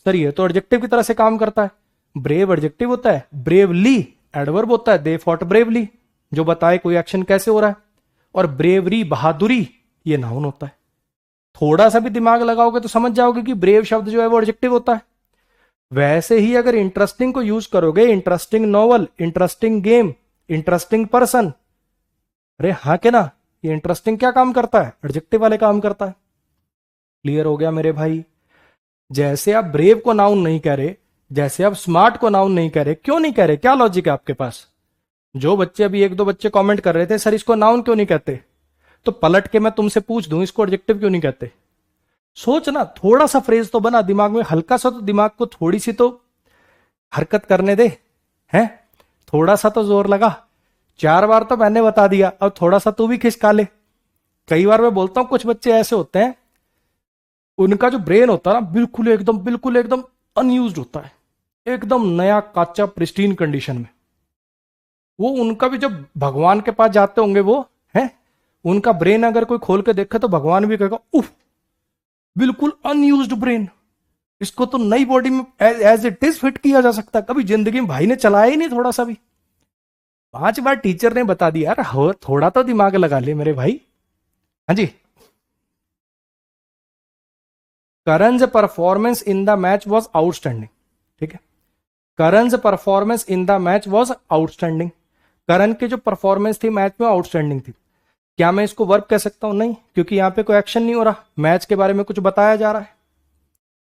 sir ये तो एडजेक्टिव की तरह से काम करता है। ब्रेव एडजेक्टिव होता है, ब्रेवली एडवर्ब होता है, दे फॉट ब्रेवली जो बताए कोई एक्शन कैसे हो रहा है, और ब्रेवरी बहादुरी ये नाउन होता है। थोड़ा सा भी दिमाग लगाओगे तो समझ जाओगे कि ब्रेव शब्द जो है वो एडजेक्टिव होता है। वैसे ही अगर इंटरेस्टिंग को यूज करोगे, interesting novel, interesting game, interesting person, अरे हाँ के ना, ये इंटरेस्टिंग क्या काम करता है? एडजेक्टिव वाले काम करता है। क्लियर हो गया मेरे भाई? जैसे आप ब्रेव को नाउन नहीं कह रहे, जैसे आप स्मार्ट को नाउन नहीं कह रहे, क्यों नहीं कह रहे? क्या लॉजिक है आपके पास? जो बच्चे अभी एक दो बच्चे कमेंट कर रहे थे सर इसको नाउन क्यों नहीं कहते, तो पलट के मैं तुमसे पूछ दूं इसको एडजेक्टिव क्यों नहीं कहते? सोचना, थोड़ा सा फ्रेज तो बना दिमाग में, हल्का सा तो दिमाग को थोड़ी सी तो हरकत करने दे, हैं? थोड़ा सा तो जोर लगा। 4 बार तो मैंने बता दिया, अब थोड़ा सा तू भी खिसका ले। कई बार मैं बोलता हूं कुछ बच्चे ऐसे होते हैं, उनका जो ब्रेन होता है ना बिल्कुल एकदम अनयूज्ड होता है, एकदम नया काचा प्रिस्टीन कंडीशन में। वो उनका भी जब भगवान के पास जाते होंगे वो, हैं, उनका ब्रेन अगर कोई खोल के देखे तो भगवान भी कहेगा उफ, बिल्कुल अनयूज्ड ब्रेन, इसको तो नई बॉडी में एज इट इज फिट किया जा सकता है। कभी जिंदगी में भाई ने चलाया ही नहीं थोड़ा सा भी। 5 बार टीचर ने बता दिया यार, थोड़ा तो दिमाग लगा ले मेरे भाई। हाँ जी। Karan's performance in the match was outstanding, ठीक है, Karan's performance in the match was outstanding. Karan की जो परफॉर्मेंस थी मैच में आउटस्टैंडिंग थी। क्या मैं इसको वर्ब कह सकता हूं? नहीं, क्योंकि यहां पे कोई एक्शन नहीं हो रहा, मैच के बारे में कुछ बताया जा रहा है,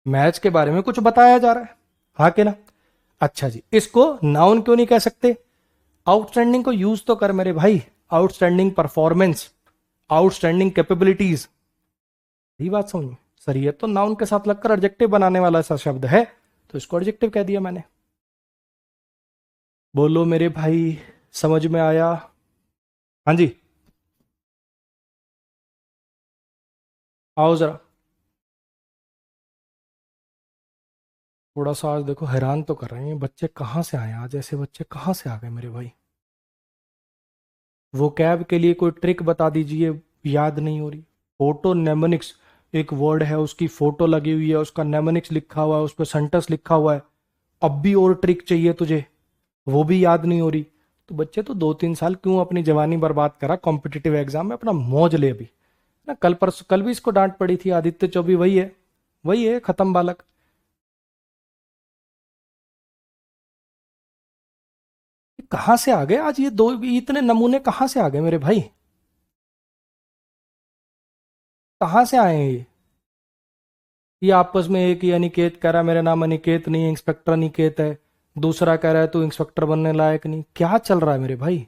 मैच के बारे में कुछ बताया जा रहा है, हाँ के ना? अच्छा जी, इसको नाउन क्यों नहीं कह सकते? आउटस्टैंडिंग को यूज तो कर मेरे भाई, आउटस्टैंडिंग परफॉर्मेंस, आउटस्टैंडिंग कैपेबिलिटीज, यही बात समझ में? सर ये तो नाउन के साथ लगकर एडजेक्टिव बनाने वाला ऐसा शब्द है, तो इसको एडजेक्टिव कह दिया मैंने। बोलो मेरे भाई, समझ में आया? हाँ जी, आओ जरा। थोड़ा सा आज देखो हैरान तो कर रहे हैं बच्चे, कहाँ से आए आज? ऐसे बच्चे कहाँ से आ गए मेरे भाई? वो कैब के लिए कोई ट्रिक बता दीजिए, याद नहीं हो रही। फोटो नेमोनिक्स एक वर्ड है, उसकी फोटो लगी हुई है, उसका नेमोनिक्स लिखा हुआ है, उस पर सेंटेंस लिखा हुआ है, अब भी और ट्रिक चाहिए तुझे, वो भी याद नहीं हो रही। तो बच्चे तो 2-3 साल क्यों अपनी जवानी बर्बाद करा कॉम्पिटिटिव एग्जाम में, अपना मौज ले अभी ना। कल परसों कल भी इसको डांट पड़ी थी, आदित्य चौबी वही है खत्म बालक। कहां से आ गए आज ये दो, इतने नमूने कहां से आ गए मेरे भाई? कहां से आए हैं ये आपस में? एक ही अनिकेत कह रहा है मेरा नाम अनिकेत नहीं, इंस्पेक्टर अनिकेत है, दूसरा कह रहा है तू इंस्पेक्टर बनने लायक नहीं। क्या चल रहा है मेरे भाई?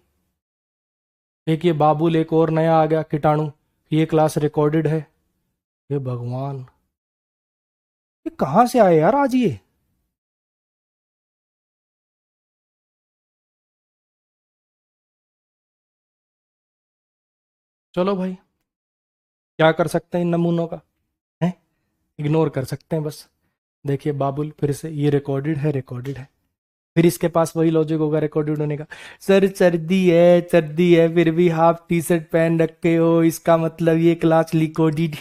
एक ये बाबुल, एक और नया आ गया कीटाणु, ये क्लास रिकॉर्डेड है। ये भगवान, ये कहां से आए यार आज ये? चलो भाई, क्या कर सकते हैं इन नमूनों का, है? इग्नोर कर सकते हैं बस। देखिए बाबुल फिर से, ये रिकॉर्डेड है, फिर इसके पास वही लॉजिक होगा रिकॉर्डेड होने का। सर सर्दी है फिर भी हाफ टी शर्ट पहन रखे हो, इसका मतलब ये क्लास लिकोडेड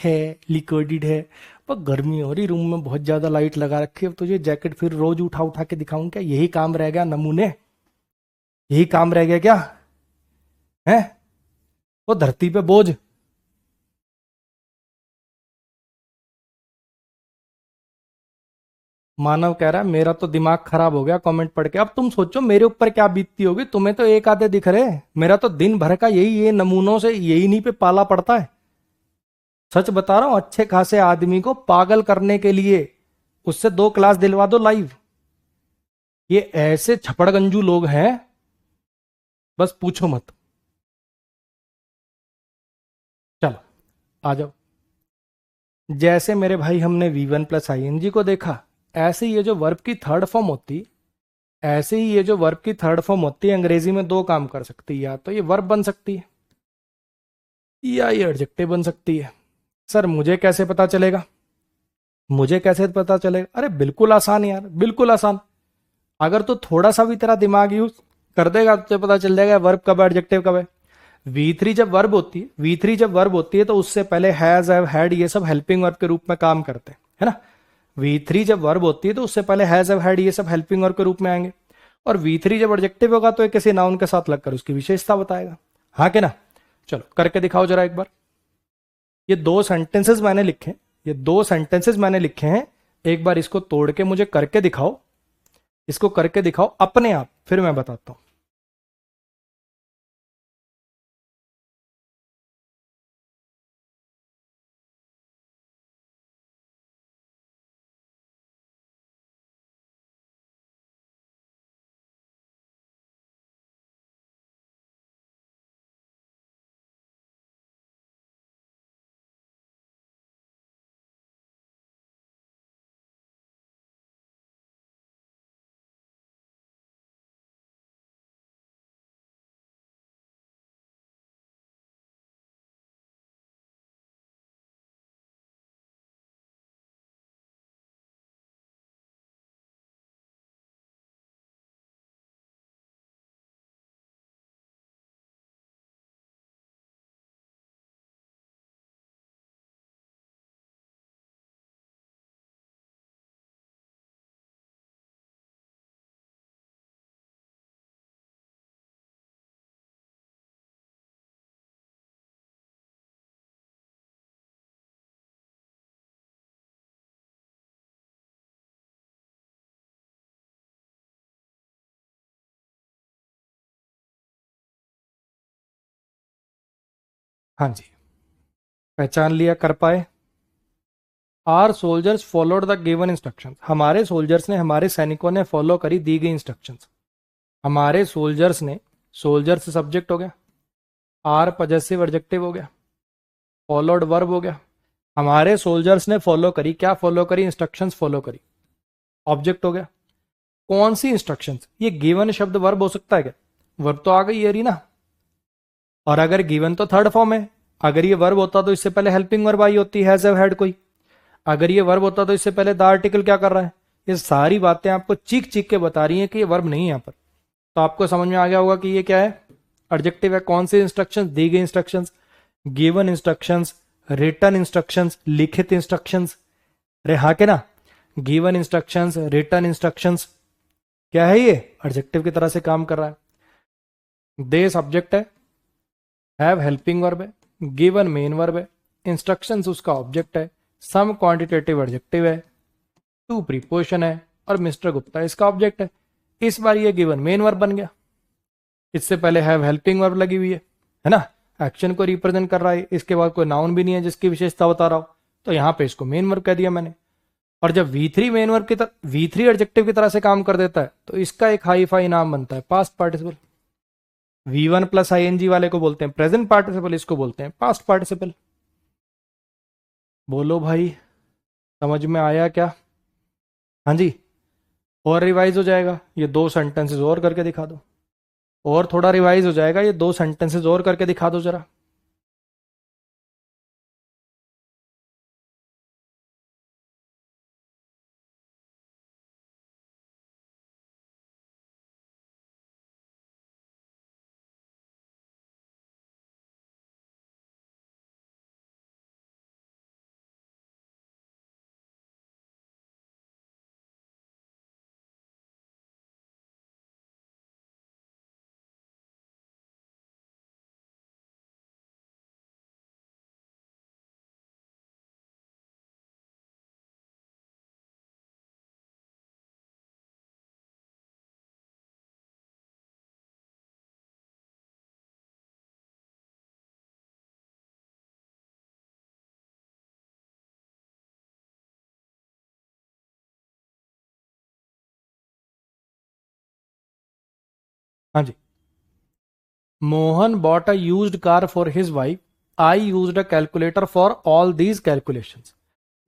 है। पर गर्मी हो रही, रूम में बहुत ज्यादा लाइट लगा रखी है, अब तुझे जैकेट फिर रोज उठा उठा के दिखाऊं क्या? यही काम रह गया नमूने, यही काम रह गया क्या है? वो धरती पे बोझ। मानव कह रहा है मेरा तो दिमाग खराब हो गया कमेंट पढ़ के। अब तुम सोचो मेरे ऊपर क्या बीतती होगी, तुम्हें तो एक आधे दिख रहे, मेरा तो दिन भर का यही, ये नमूनों से यही नहीं पे पाला पड़ता है। सच बता रहा हूं, अच्छे खासे आदमी को पागल करने के लिए उससे 2 क्लास दिलवा दो लाइव। ये ऐसे छपड़गंजू लोग हैं, बस पूछो मत। आ जाओ। जैसे मेरे भाई हमने V1 प्लस ING को देखा, ऐसे ही ये जो वर्ब की थर्ड फॉर्म होती, ऐसे ही ये जो वर्ब की थर्ड फॉर्म होती है अंग्रेजी में दो काम कर सकती है, या तो ये वर्ब बन सकती है या ये एडजेक्टिव बन सकती है। सर मुझे कैसे पता चलेगा? मुझे कैसे पता चलेगा? अरे बिल्कुल आसान यार, बिल्कुल आसान। अगर तो थोड़ा सा भी तेरा दिमाग यूज कर देगा तो तुझे पता चल जाएगा वर्ब कब है, एडजेक्टिव कब है। V3 जब वर्ब होती है, V3 जब वर्ब होती है तो उससे पहले हैज, हैव, हैड ये सब हेल्पिंग वर्ब के रूप में काम करते हैं, है ना। V3 जब वर्ब होती है तो उससे पहले हैज, हैव, हैड ये सब हेल्पिंग वर्ब के रूप में आएंगे। और V3 जब एडजेक्टिव होगा तो ये किसी नाउन के साथ लगकर उसकी विशेषता बताएगा। हाँ कि ना? चलो करके दिखाओ जरा एक बार। ये दो सेंटेंसेस मैंने लिखे, ये दो सेंटेंसेस मैंने लिखे हैं, एक बार इसको तोड़ के मुझे करके दिखाओ, इसको करके दिखाओ अपने आप, फिर मैं बताता हूं। हाँ जी, पहचान लिया, कर पाए। Are soldiers followed the given instructions, हमारे सोल्जर्स ने, हमारे सैनिकों ने फॉलो करी दी गई इंस्ट्रक्शंस। हमारे सोल्जर्स ने, सोल्जर्स सब्जेक्ट हो गया, आर पजेसिव एडजेक्टिव हो गया, फॉलोड वर्ब हो गया। हमारे सोल्जर्स ने फॉलो करी, क्या फॉलो करी? इंस्ट्रक्शंस फॉलो करी, ऑब्जेक्ट हो गया। कौन सी इंस्ट्रक्शंस? ये गिवन शब्द वर्ब हो सकता है क्या? वर्ब तो आ गई है ना। और अगर गिवन तो थर्ड फॉर्म है, अगर ये वर्ब होता तो इससे पहले हेल्पिंग वर्ब आई होती, हैज, हैव, हैड कोई। अगर ये वर्ब होता तो इससे पहले द आर्टिकल क्या कर रहा है? ये सारी बातें आपको चीख चीख के बता रही हैं कि ये वर्ब नहीं है यहाँ पर। तो आपको समझ में आ गया होगा कि ये क्या है, एडजेक्टिव है। कौन सी इंस्ट्रक्शंस? दी गई instructions, given instructions, written instructions, लिखित इंस्ट्रक्शंस। अरे हाँ के ना, गिवन इंस्ट्रक्शंस, रिटन इंस्ट्रक्शंस, क्या है ये? एडजेक्टिव की तरह से काम कर रहा है। दे सब्जेक्ट है, हैव हेल्पिंग वर्ब है, गिवन मेन वर्ब है, इंस्ट्रक्शंस उसका ऑब्जेक्ट है, सम क्वांटिटेटिव एडजेक्टिव है, टू प्रीपोजिशन है, और मिस्टर गुप्ता इसका ऑब्जेक्ट है। इस बार ये गिवन मेन वर्ब बन गया। इससे पहले हैव हेल्पिंग वर्ब लगी हुई है ना, एक्शन को रिप्रेजेंट कर रहा है। इसके बाद कोई नाउन भी नहीं है जिसकी विशेषता बता रहा हूं, तो यहां पे इसको मेन वर्ब कह दिया मैंने। और जब V3 मेन वर्ब की तरह, V3 एडजेक्टिव की तरह से काम कर देता है तो इसका एक हाई फाई नाम बनता है past participle. V1 plus ING वाले को बोलते हैं प्रेजेंट पार्टिसिपल, इसको बोलते हैं पास्ट पार्टिसिपल। बोलो भाई, समझ में आया क्या? हाँ जी। और रिवाइज हो जाएगा, ये दो सेंटेंसेस और करके दिखा दो। और थोड़ा रिवाइज हो जाएगा, ये दो सेंटेंसेस और करके दिखा दो जरा। हाँ जी। Mohan bought a used car for his wife I used a calculator for all these calculations.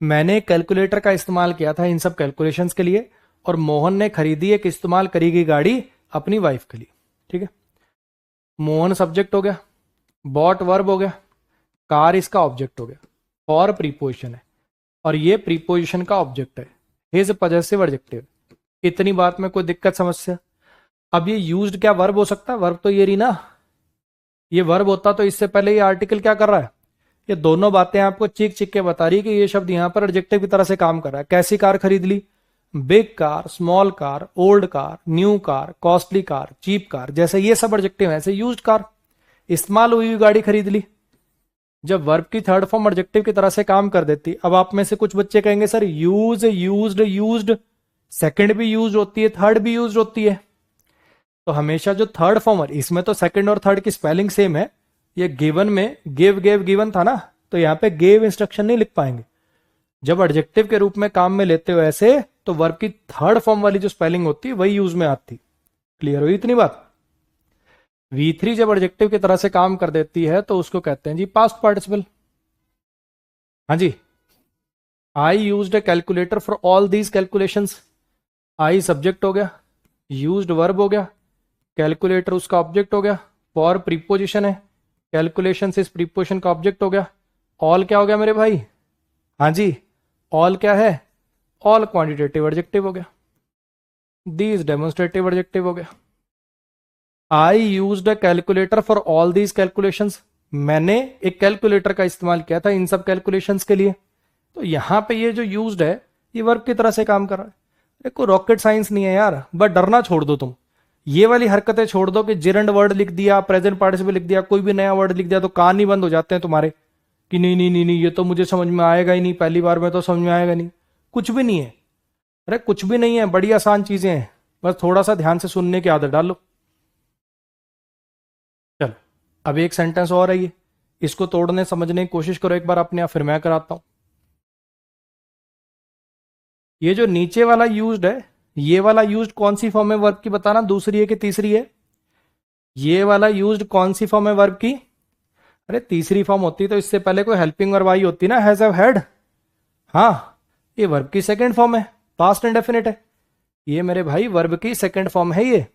मैंने कैलकुलेटर का इस्तेमाल किया था इन सब कैलकुलेशंस के लिए, और मोहन ने खरीदी एक इस्तेमाल करी गई गाड़ी अपनी वाइफ के लिए। ठीक है, मोहन सब्जेक्ट हो गया, बॉट वर्ब हो गया, कार इसका ऑब्जेक्ट हो गया, और प्रीपोजिशन है, और ये प्रीपोजिशन का ऑब्जेक्ट है, हिज पजेसिव एडजेक्टिव। इतनी बात में कोई दिक्कत समस्या? अब ये यूज्ड क्या वर्ब हो सकता है? वर्ब तो ये रही ना, ये वर्ब होता तो इससे पहले ये आर्टिकल क्या कर रहा है? ये दोनों बातें आपको चिक चिक के बता रही है कि ये शब्द यहां पर एडजेक्टिव की तरह से काम कर रहा है। कैसी कार खरीद ली? Big car, small car, old car, new car, costly car, cheap car, जैसे ये सब एडजेक्टिव है, ऐसे यूज्ड कार, इस्तेमाल हुई हुई गाड़ी खरीद ली। जब वर्ब की थर्ड फॉर्म एडजेक्टिव की तरह से काम कर देती, अब आप में से कुछ बच्चे कहेंगे sir use, used, used, second भी यूज होती है, थर्ड भी यूज होती है। तो हमेशा जो थर्ड फॉर्म है, इसमें तो सेकंड और थर्ड की स्पेलिंग सेम है, ये गिवन में गिव गेव गिवन था ना, तो यहां पे गेव इंस्ट्रक्शन नहीं लिख पाएंगे। जब एडजेक्टिव के रूप में काम में लेते हो ऐसे, तो वर्ब की थर्ड फॉर्म वाली जो स्पेलिंग होती है वही यूज में आती। क्लियर हुई इतनी बात? V3 जब एडजेक्टिव की तरह से काम कर देती है तो उसको कहते हैं जी पास्ट पार्टिसिपल। हाँ जी, I used a calculator for all these calculations. I subject हो गया, यूज्ड वर्ब हो गया, कैलकुलेटर उसका ऑब्जेक्ट हो गया, फॉर प्रीपोजिशन है, कैलकुलेशन इस प्रीपोजिशन का ऑब्जेक्ट हो गया, ऑल क्या हो गया मेरे भाई? हाँ जी, ऑल क्या है? ऑल क्वांटिटेटिव एडजेक्टिव हो गया, दीज डेमोन्स्ट्रेटिव एडजेक्टिव हो गया। आई used a calculator for all these calculations. मैंने एक कैलकुलेटर का इस्तेमाल किया था इन सब कैलकुलेशंस के लिए। तो यहां पे ये जो यूज्ड है ये वर्ब की तरह से काम कर रहा है। देखो रॉकेट साइंस नहीं है यार, बट डरना छोड़ दो तुम। ये वाली हरकतें छोड़ दो कि जिरंड वर्ड लिख दिया, प्रेजेंट पार्टिसिपल लिख दिया, कोई भी नया वर्ड लिख दिया तो कान ही बंद हो जाते हैं तुम्हारे कि नहीं नहीं नहीं नहीं ये तो मुझे समझ में आएगा ही नहीं, पहली बार में तो समझ में आएगा नहीं। कुछ भी नहीं है, अरे कुछ भी नहीं है, बड़ी आसान चीजें हैं, बस थोड़ा सा ध्यान से सुनने की आदत डालो। चलो अब एक सेंटेंस और है ये, इसको तोड़ने समझने की कोशिश करो एक बार अपने आप, फिर मैं कराता हूं। ये जो नीचे वाला यूज्ड है, ये वाला यूज्ड कौन सी फॉर्म है वर्ब की बताना, दूसरी है कि तीसरी है? ये वाला यूज्ड कौन सी फॉर्म है वर्ब की? अरे तीसरी फॉर्म होती तो इससे पहले कोई हेल्पिंग वर्ब आई होती ना, हैज हैव हैड। हाँ, ये वर्ब की सेकंड फॉर्म है, पास्ट इंडेफिनिट है, ये मेरे भाई वर्ब की सेकंड फॉर्म है ये।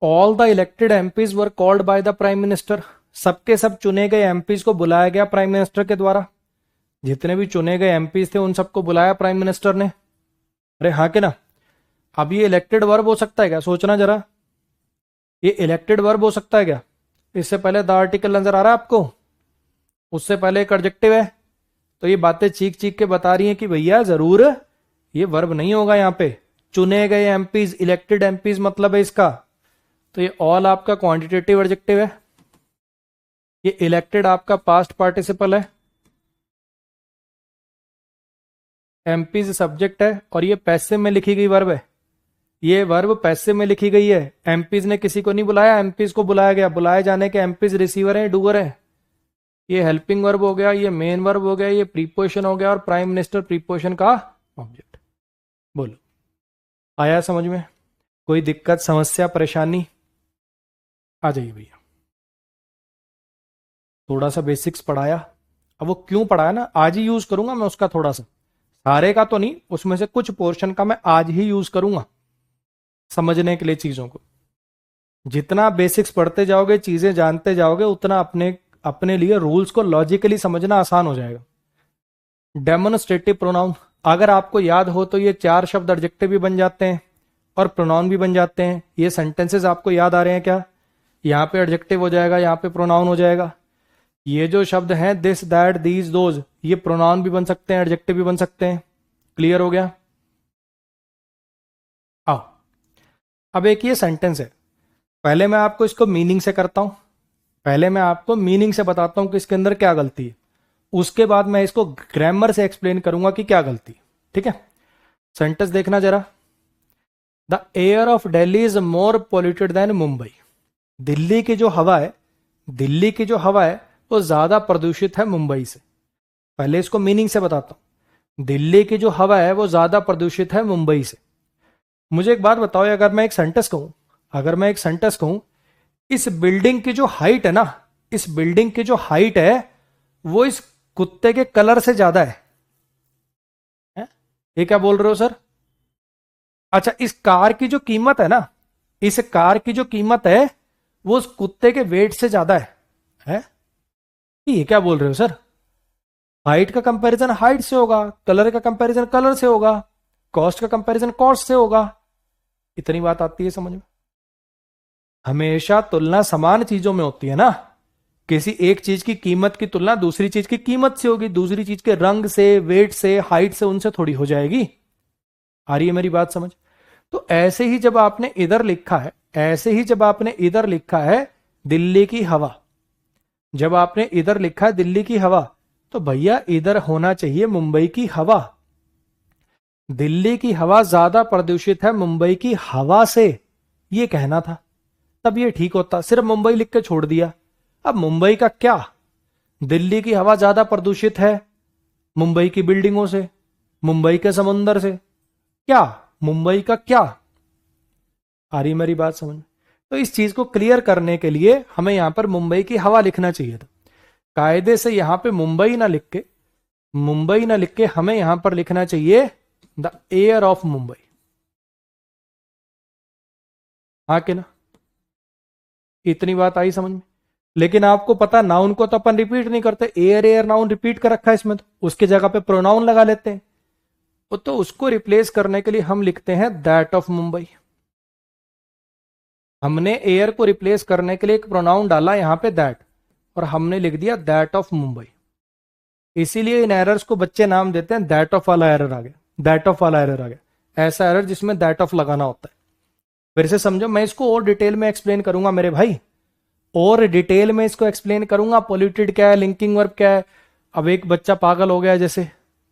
All the elected MPs were called by the prime minister. सबके सब चुने गए एमपीज को बुलाया गया प्राइम मिनिस्टर के द्वारा। जितने भी चुने गए एमपीज थे उन सबको बुलाया प्राइम मिनिस्टर ने। अरे हाँ के ना? अब ये इलेक्टेड वर्ब हो सकता है क्या? सोचना जरा, ये इलेक्टेड वर्ब हो सकता है क्या? इससे पहले द आर्टिकल नजर आ रहा है आपको, उससे पहले एक एडजेक्टिव है, तो ये बातें चीख चीख के बता रही हैं कि भैया जरूर ये वर्ब नहीं होगा यहाँ पे। चुने गए एमपीज, इलेक्टेड एमपीज मतलब है इसका। तो ये ऑल आपका क्वांटिटेटिव एडजेक्टिव है, ये इलेक्टेड आपका पास्ट पार्टिसिपल है, एमपीज सब्जेक्ट है, और ये पैसिव में लिखी गई वर्ब है। ये वर्ब पैसिव में लिखी गई है, एमपीज ने किसी को नहीं बुलाया, एमपीज को बुलाया गया। बुलाए जाने के एमपीज रिसीवर है, डूअर है। ये हेल्पिंग वर्ब हो गया, ये मेन वर्ब हो गया, ये प्रीपोजिशन हो गया, और प्राइम मिनिस्टर प्रीपोजिशन का ऑब्जेक्ट। बोलो आया समझ में? कोई दिक्कत समस्या परेशानी? आ जाइए भैया। थोड़ा सा बेसिक्स पढ़ाया, अब वो क्यों पढ़ाया ना आज ही यूज करूंगा मैं उसका, थोड़ा सा, सारे का तो नहीं, उसमें से कुछ पोर्शन का मैं आज ही यूज करूंगा समझने के लिए चीजों को। जितना बेसिक्स पढ़ते जाओगे, चीजें जानते जाओगे, उतना अपने अपने लिए रूल्स को लॉजिकली समझना आसान हो जाएगा। डेमोन्स्ट्रेटिव प्रोनाउन अगर आपको याद हो तो ये चार शब्द एडजेक्टिव भी बन जाते हैं और प्रोनाउन भी बन जाते हैं। ये सेंटेंसेस आपको याद आ रहे हैं क्या? यहाँ पे एडजेक्टिव हो जाएगा, यहाँ पे प्रोनाउन हो जाएगा। ये जो शब्द हैं दिस, दैट, दीज, दोज, ये प्रोनाउन भी बन सकते हैं, एडजेक्टिव भी बन सकते हैं। क्लियर हो गया? आओ अब एक ये सेंटेंस है, पहले मैं आपको इसको मीनिंग से करता हूं, पहले मैं आपको मीनिंग से बताता हूं कि इसके अंदर क्या गलती है, उसके बाद मैं इसको ग्रामर से एक्सप्लेन करूंगा कि क्या गलती है। ठीक है, सेंटेंस देखना जरा। The air of Delhi is more polluted than Mumbai. Delhi की जो हवा है, दिल्ली की जो हवा है वो ज्यादा प्रदूषित है मुंबई से। पहले इसको मीनिंग से बताता हूं। दिल्ली की जो हवा है वो ज्यादा प्रदूषित है मुंबई से। मुझे एक बात बताओ, अगर मैं एक सेंटेंस कहूं, अगर मैं एक सेंटेंस कहूं, इस बिल्डिंग की जो हाइट है ना, इस बिल्डिंग की जो हाइट है वो इस कुत्ते के कलर से ज्यादा है? ये क्या बोल रहे हो सर? अच्छा, इस कार की जो कीमत है ना, इस कार की जो कीमत है वो उस कुत्ते के वेट से ज्यादा है? ये क्या बोल रहे हो सर? हाइट का कंपैरिजन हाइट से होगा, कलर का कंपैरिजन कलर से होगा, कॉस्ट का कंपैरिजन कॉस्ट से होगा। इतनी बात आती है समझ में? हमेशा तुलना समान चीजों में होती है ना। किसी एक चीज की कीमत की तुलना दूसरी चीज की कीमत से होगी, दूसरी चीज के रंग से, वेट से, हाइट से, उनसे थोड़ी हो जाएगी। आ रही है मेरी बात समझ? तो ऐसे ही जब आपने इधर लिखा है, ऐसे ही जब आपने इधर लिखा है दिल्ली की हवा, जब आपने इधर लिखा है दिल्ली की हवा, तो भैया इधर होना चाहिए मुंबई की हवा। दिल्ली की हवा ज्यादा प्रदूषित है मुंबई की हवा से, ये कहना था, तब ये ठीक होता। सिर्फ मुंबई लिख के छोड़ दिया। अब मुंबई का क्या? दिल्ली की हवा ज्यादा प्रदूषित है मुंबई की बिल्डिंगों से, मुंबई के समुंदर से। क्या मुंबई का क्या? आ रही मेरी बात समझ? तो इस चीज को क्लियर करने के लिए हमें यहां पर मुंबई की हवा लिखना चाहिए था। कायदे से यहां पे मुंबई ना लिख के, मुंबई ना लिख के हमें यहां पर लिखना चाहिए द एयर ऑफ मुंबई। हाँ कि ना? इतनी बात आई समझ में? लेकिन आपको पता, नाउन को तो अपन रिपीट नहीं करते, एयर एयर नाउन रिपीट कर रखा है इसमें, तो उसकी जगह पे प्रोनाउन लगा लेते हैं। तो उसको रिप्लेस करने के लिए हम लिखते हैं दैट ऑफ मुंबई। हमने एयर को रिप्लेस करने के लिए एक प्रोनाउन डाला यहां पे दैट, और हमने लिख दिया दैट ऑफ मुंबई। इसीलिए इन एरर्स को बच्चे नाम देते हैं दैट ऑफ वाला एरर आ गया, दैट ऑफ वाला एरर आ गया, ऐसा एरर जिसमें दैट ऑफ लगाना होता है। फिर से समझो, मैं इसको और डिटेल में एक्सप्लेन करूंगा मेरे भाई, और डिटेल में इसको एक्सप्लेन करूंगा। पोल्यूटेड क्या है, लिंकिंग वर्ब क्या है। अब एक बच्चा पागल हो गया, जैसे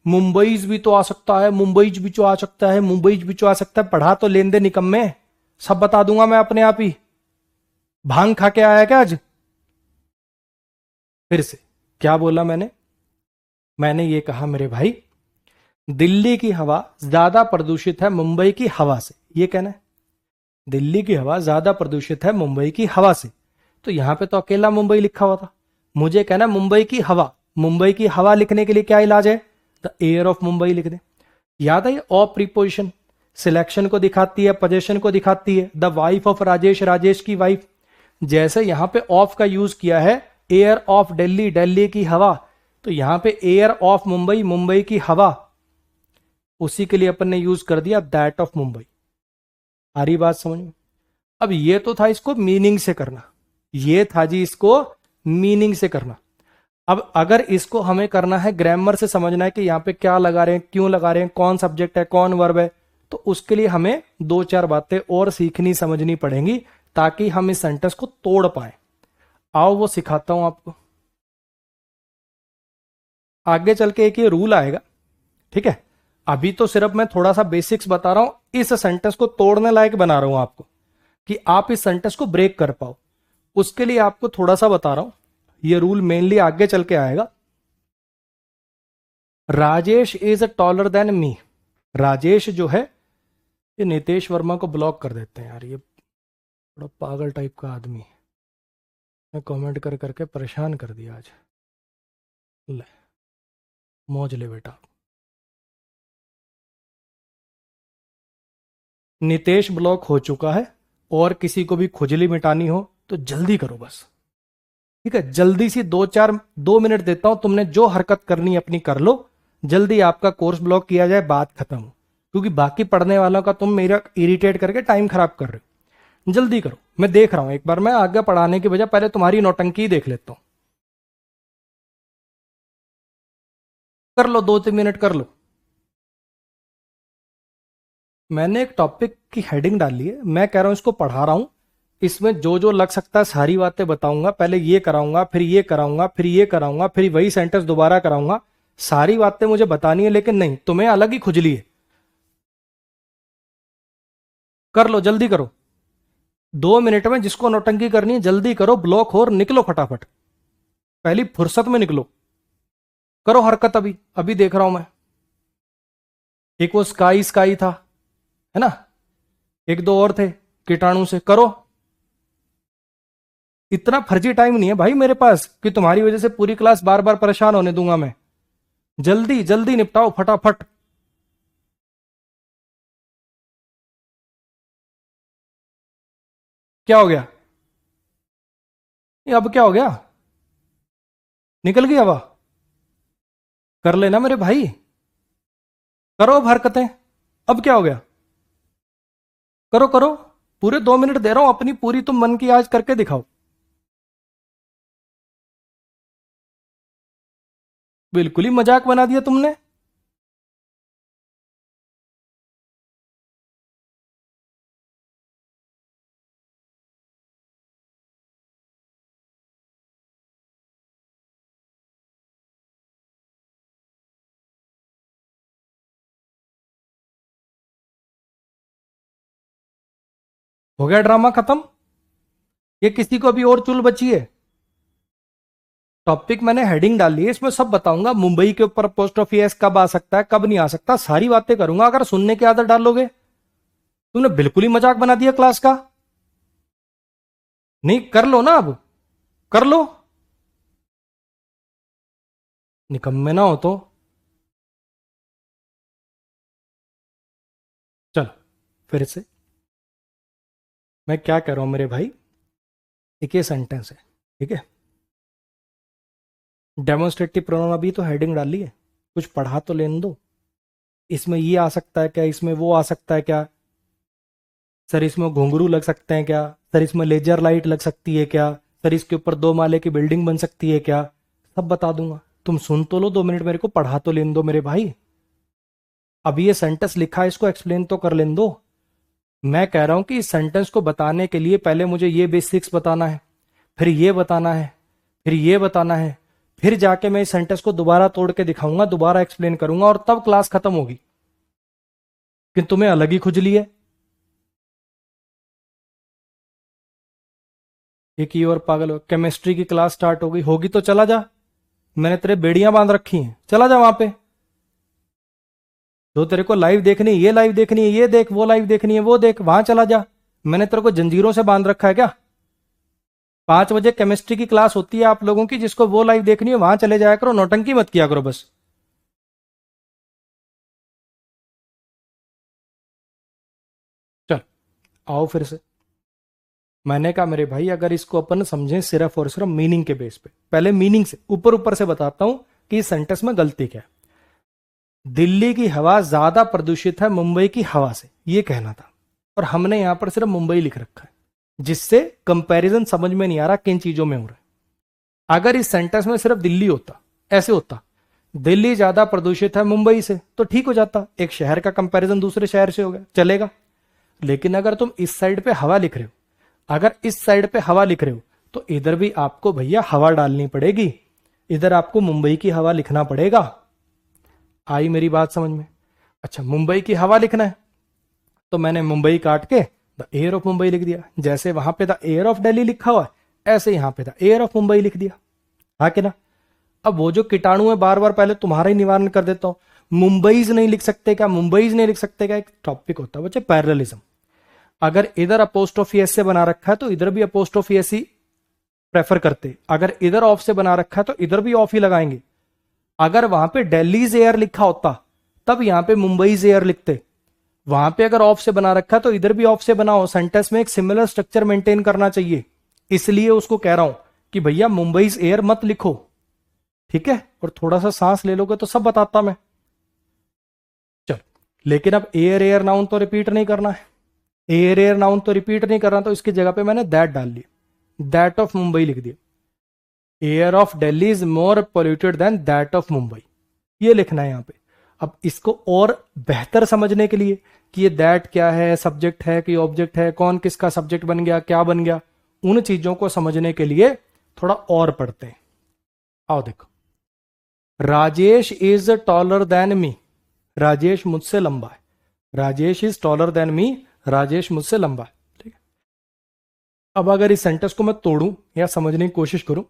मुंबईज भी तो आ सकता है, मुंबईज भी तो आ सकता है, मुंबईज भी तो आ सकता है। पढ़ा तो लेन दे निकम्मे, सब बता दूंगा मैं अपने आप ही। भांग खा के आया क्या आज? फिर से क्या बोला मैंने? मैंने ये कहा मेरे भाई, दिल्ली की हवा ज्यादा प्रदूषित है मुंबई की हवा से, ये कहना है। दिल्ली की हवा ज्यादा प्रदूषित है मुंबई की हवा से, तो यहां पे तो अकेला मुंबई लिखा हुआ था। मुझे कहना मुंबई की हवा, मुंबई की हवा लिखने के लिए क्या इलाज है? द एयर ऑफ मुंबई लिख दे। याद है, ऑफ प्रीपोजिशन सिलेक्शन को दिखाती है, पोजीशन को दिखाती है। The wife of Rajesh, Rajesh की वाइफ। जैसे यहां पे ऑफ का यूज किया है, एयर ऑफ दिल्ली, दिल्ली की हवा, तो यहां पे एयर ऑफ मुंबई, मुंबई की हवा, उसी के लिए अपन ने यूज कर दिया दैट ऑफ मुंबई। आ रही बात समझ में? अब ये तो था इसको मीनिंग से करना, ये था जी इसको मीनिंग से करना। अब अगर इसको हमें करना है ग्रामर से समझना है कि यहां पे क्या लगा रहे हैं, क्यों लगा रहे हैं, कौन सब्जेक्ट है, कौन वर्ब है, तो उसके लिए हमें दो चार बातें और सीखनी समझनी पड़ेंगी, ताकि हम इस सेंटेंस को तोड़ पाए। आओ वो सिखाता हूं आपको। आगे चल के एक ये रूल आएगा, ठीक है? अभी तो सिर्फ मैं थोड़ा सा बेसिक्स बता रहा हूं, इस सेंटेंस को तोड़ने लायक बना रहा हूं आपको, कि आप इस सेंटेंस को ब्रेक कर पाओ। उसके लिए आपको थोड़ा सा बता रहा हूं, ये रूल मेनली आगे चल के आएगा। Rajesh is taller than me. Rajesh जो है, ये नितेश वर्मा को ब्लॉक कर देते हैं यार, ये थोड़ा पागल टाइप का आदमी है, मैं कमेंट कर करके परेशान कर दिया आज। ले, मौज ले बेटा। नितेश ब्लॉक हो चुका है, और किसी को भी खुजली मिटानी हो तो जल्दी करो बस, ठीक है? जल्दी सी 2 मिनट देता हूं, तुमने जो हरकत करनी है अपनी कर लो, जल्दी आपका कोर्स ब्लॉक किया जाए, बात खत्म हो। क्योंकि बाकी पढ़ने वालों का तुम मेरा इरिटेट करके टाइम खराब कर रहे हो। जल्दी करो, मैं देख रहा हूं, एक बार मैं आगे पढ़ाने की बजाय पहले तुम्हारी नौटंकी देख लेता हूं। कर लो, 2-3 मिनट कर लो। मैंने एक टॉपिक की हेडिंग डाली है, मैं कह रहा हूं इसको पढ़ा रहा हूं, इसमें जो जो लग सकता है सारी बातें बताऊंगा। पहले ये कराऊंगा, फिर ये कराऊंगा, फिर ये कराऊंगा, फिर वही सेंटेंस दोबारा कराऊंगा। सारी बातें मुझे बतानी है, लेकिन नहीं, तुम्हें अलग ही खुजली है। कर लो, जल्दी करो। 2 मिनट में जिसको नौटंकी करनी है जल्दी करो, ब्लॉक हो और निकलो फटाफट, पहली फुर्सत में निकलो। करो हरकत, अभी अभी देख रहा हूं मैं। एक वो स्काई स्काई था, है ना, एक दो और थे कीटाणु से। करो, इतना फर्जी टाइम नहीं है भाई मेरे पास कि तुम्हारी वजह से पूरी क्लास बार बार परेशान होने दूंगा मैं। जल्दी जल्दी निपटाओ फटाफट। क्या हो गया? ये अब क्या हो गया? निकल गई हवा? कर लेना मेरे भाई, करो अब हरकतें। अब क्या हो गया? करो करो, पूरे 2 मिनट दे रहा हूं अपनी पूरी, तुम मन की आज करके दिखाओ। बिल्कुल ही मजाक बना दिया तुमने। हो गया ड्रामा खत्म? ये किसी को अभी और चुल बची है? टॉपिक मैंने हेडिंग डाल ली है, इसमें सब बताऊंगा। मुंबई के ऊपर अपोस्ट्रोफी एस कब आ सकता है, कब नहीं आ सकता, सारी बातें करूंगा। अगर सुनने की आदत डालोगे। तुमने बिल्कुल ही मजाक बना दिया क्लास का। नहीं, कर लो ना अब, कर लो। निकम्मे ना हो तो। चलो फिर से, मैं क्या कह रहा हूं मेरे भाई। एक ये सेंटेंस है, ठीक है। डेमोन्स्ट्रेटिव प्रोनाउन अभी तो हेडिंग डाली है, कुछ पढ़ा तो लेने दो। इसमें ये आ सकता है क्या, इसमें वो आ सकता है क्या, सर इसमें घुंघरू लग सकते हैं क्या, सर इसमें लेजर लाइट लग सकती है क्या, सर इसके ऊपर 2 माले की बिल्डिंग बन सकती है क्या, सब बता दूंगा। तुम सुन तो लो 2 मिनट, मेरे को पढ़ा तो लेने दो मेरे भाई। अभी ये सेंटेंस लिखा है, इसको एक्सप्लेन तो कर लेने दो। मैं कह रहा हूं कि इस सेंटेंस को बताने के लिए पहले मुझे ये बेसिक्स बताना है, फिर ये बताना है, फिर ये बताना है, फिर जाके मैं इस सेंटेंस को दोबारा तोड़ के दिखाऊंगा, दोबारा एक्सप्लेन करूंगा, और तब क्लास खत्म होगी। कि तुम्हें अलग ही खुजली है। एक ही और पागल हो, केमिस्ट्री की क्लास स्टार्ट हो गई होगी तो चला जा। मैंने तेरे बेड़ियां बांध रखी हैं, चला जा वहां पे। जो तेरे को लाइव देखनी है, ये लाइव देखनी है, ये देख, वो लाइव देखनी है, वो देख, वहां चला जा। मैंने तेरे को जंजीरों से बांध रखा है क्या? 5 बजे केमिस्ट्री की क्लास होती है आप लोगों की, जिसको वो लाइव देखनी है वहां चले जाया करो, नौटंकी मत किया करो बस। चल, आओ फिर से। मैंने कहा मेरे भाई, अगर इसको अपन समझें सिर्फ और सिर्फ मीनिंग के बेस पे, पहले मीनिंग से ऊपर ऊपर से बताता हूं कि इस सेंटेंस में गलती क्या है। दिल्ली की हवा ज्यादा प्रदूषित है मुंबई की हवा से, ये कहना था, और हमने यहां पर सिर्फ मुंबई लिख रखा है, जिससे कंपैरिजन समझ में नहीं आ रहा किन चीजों में हो रहा है। अगर इस सेंटेंस में सिर्फ दिल्ली होता, ऐसे होता, दिल्ली ज्यादा प्रदूषित है मुंबई से, तो ठीक हो जाता, एक शहर का कंपैरिजन दूसरे शहर से हो गया, चलेगा। लेकिन अगर तुम इस साइड पे हवा लिख रहे हो, अगर इस साइड पे हवा लिख रहे हो, तो इधर भी आपको भैया हवा डालनी पड़ेगी, इधर आपको मुंबई की हवा लिखना पड़ेगा। आई मेरी बात समझ में? अच्छा, मुंबई की हवा लिखना है तो मैंने मुंबई काट के द एयर ऑफ मुंबई लिख दिया। जैसे वहां पे द एयर ऑफ दिल्ली लिखा हुआ है, ऐसे यहां पे द एयर ऑफ मुंबई लिख दिया। हाँ कि ना? अब वो जो कीटाणु है, बार बार पहले तुम्हारा ही निवारण कर देता हूं। मुंबईज नहीं लिख सकते क्या, मुंबईज नहीं लिख सकते क्या? एक टॉपिक होता है बच्चे, पैरेललिज्म। अगर इधर अपोस्ट्रोफी एस से बना रखा है तो इधर भी अपोस्ट्रोफी एस ही प्रेफर करते, अगर इधर ऑफ से बना रखा है तो इधर भी ऑफ ही लगाएंगे। अगर वहां पे दिल्लीज एयर लिखा होता तब यहां पे मुंबईज एयर लिखते। वहां पे अगर ऑफ से बना रखा है तो इधर भी ऑफ से बनाओ, सेंटेंस में एक सिमिलर स्ट्रक्चर मेंटेन करना चाहिए। इसलिए उसको कह रहा हूं कि भैया मुंबईज एयर मत लिखो, ठीक है? और थोड़ा सा सांस ले लोगे तो सब बताता मैं। चलो, लेकिन अब एयर एयर नाउन तो रिपीट नहीं करना है, एयर एयर नाउन तो रिपीट नहीं करना, तो इसकी जगह पे मैंने दैट डाल लिया, दैट ऑफ मुंबई लिख दिया। Air of Delhi is more polluted than that of Mumbai, ये लिखना है यहां पे। अब इसको और बेहतर समझने के लिए कि ये दैट क्या है, सब्जेक्ट है कि ऑब्जेक्ट है, कौन किसका सब्जेक्ट बन गया, क्या बन गया, उन चीजों को समझने के लिए थोड़ा और पढ़ते हैं। आओ देखो, Rajesh is taller than me, Rajesh मुझसे लंबा है। Rajesh is taller than me, Rajesh मुझसे लंबा है। ठीक है, अब अगर इस सेंटेंस को मैं तोड़ूं या समझने की कोशिश करूं,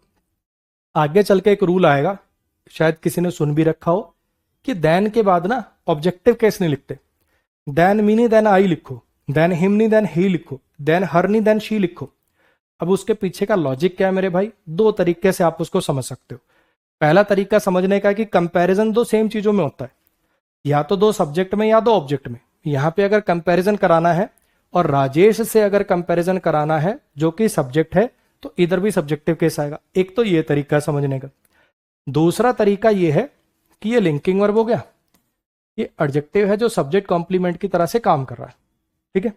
आगे चल के एक रूल आएगा, शायद किसी ने सुन भी रखा हो, कि देन के बाद ना ऑब्जेक्टिव केस नहीं लिखते। देन मी नहीं देन आई लिखो, देन हिम नहीं देन ही लिखो, देन हर नहीं देन शी लिखो। अब उसके पीछे का लॉजिक क्या है मेरे भाई? दो तरीके से आप उसको समझ सकते हो। पहला तरीका समझने का कि कंपैरिजन दो सेम चीजों में होता है, या तो दो सब्जेक्ट में या दो ऑब्जेक्ट में। यहां पे अगर कंपैरिजन कराना है और राजेश से अगर कंपैरिजन कराना है जो कि सब्जेक्ट है, तो इधर भी सब्जेक्टिव केस आएगा। एक तो ये तरीका समझने का। दूसरा तरीका ये है कि ये लिंकिंग वर्ब हो गया, ये एडजेक्टिव है जो सब्जेक्ट कॉम्प्लीमेंट की तरह से काम कर रहा है। ठीक है,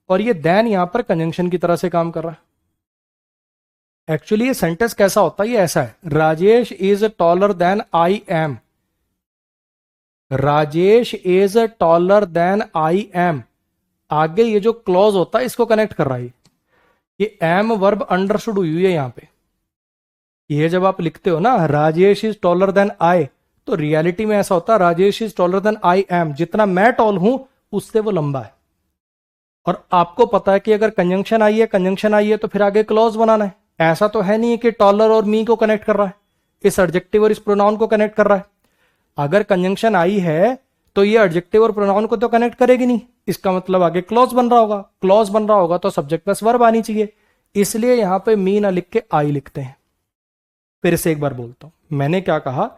और ये देन यहां पर कंजंक्शन की तरह से काम कर रहा है। एक्चुअली ये सेंटेंस कैसा होता है? ये ऐसा है, Rajesh is taller than I am, Rajesh is taller than I am. आगे ये जो क्लॉज होता है इसको कनेक्ट कर रहा है। ये एम वर्ब अंडरस्टूड हुई है यहां पे। ये जब आप लिखते हो ना Rajesh is taller than I, तो रियलिटी में ऐसा होता है Rajesh is taller than I am, जितना मैं टॉल हूं उससे वो लंबा है। और आपको पता है कि अगर कंजंक्शन आई है तो फिर आगे क्लॉज बनाना है। ऐसा तो है नहीं कि टॉलर और मी को कनेक्ट कर रहा है, इस एडजेक्टिव और इस प्रोनाउन को कनेक्ट कर रहा है। अगर कंजंक्शन आई है तो ये एडजेक्टिव और प्रोनाउन को तो कनेक्ट करेगी नहीं, इसका मतलब आगे क्लॉज बन रहा होगा। क्लॉज बन रहा होगा तो सब्जेक्ट प्लस वर्ब आनी चाहिए, इसलिए यहां पे मी ना लिख के आई लिखते हैं। फिर से एक बार बोलता हूं, मैंने क्या कहा?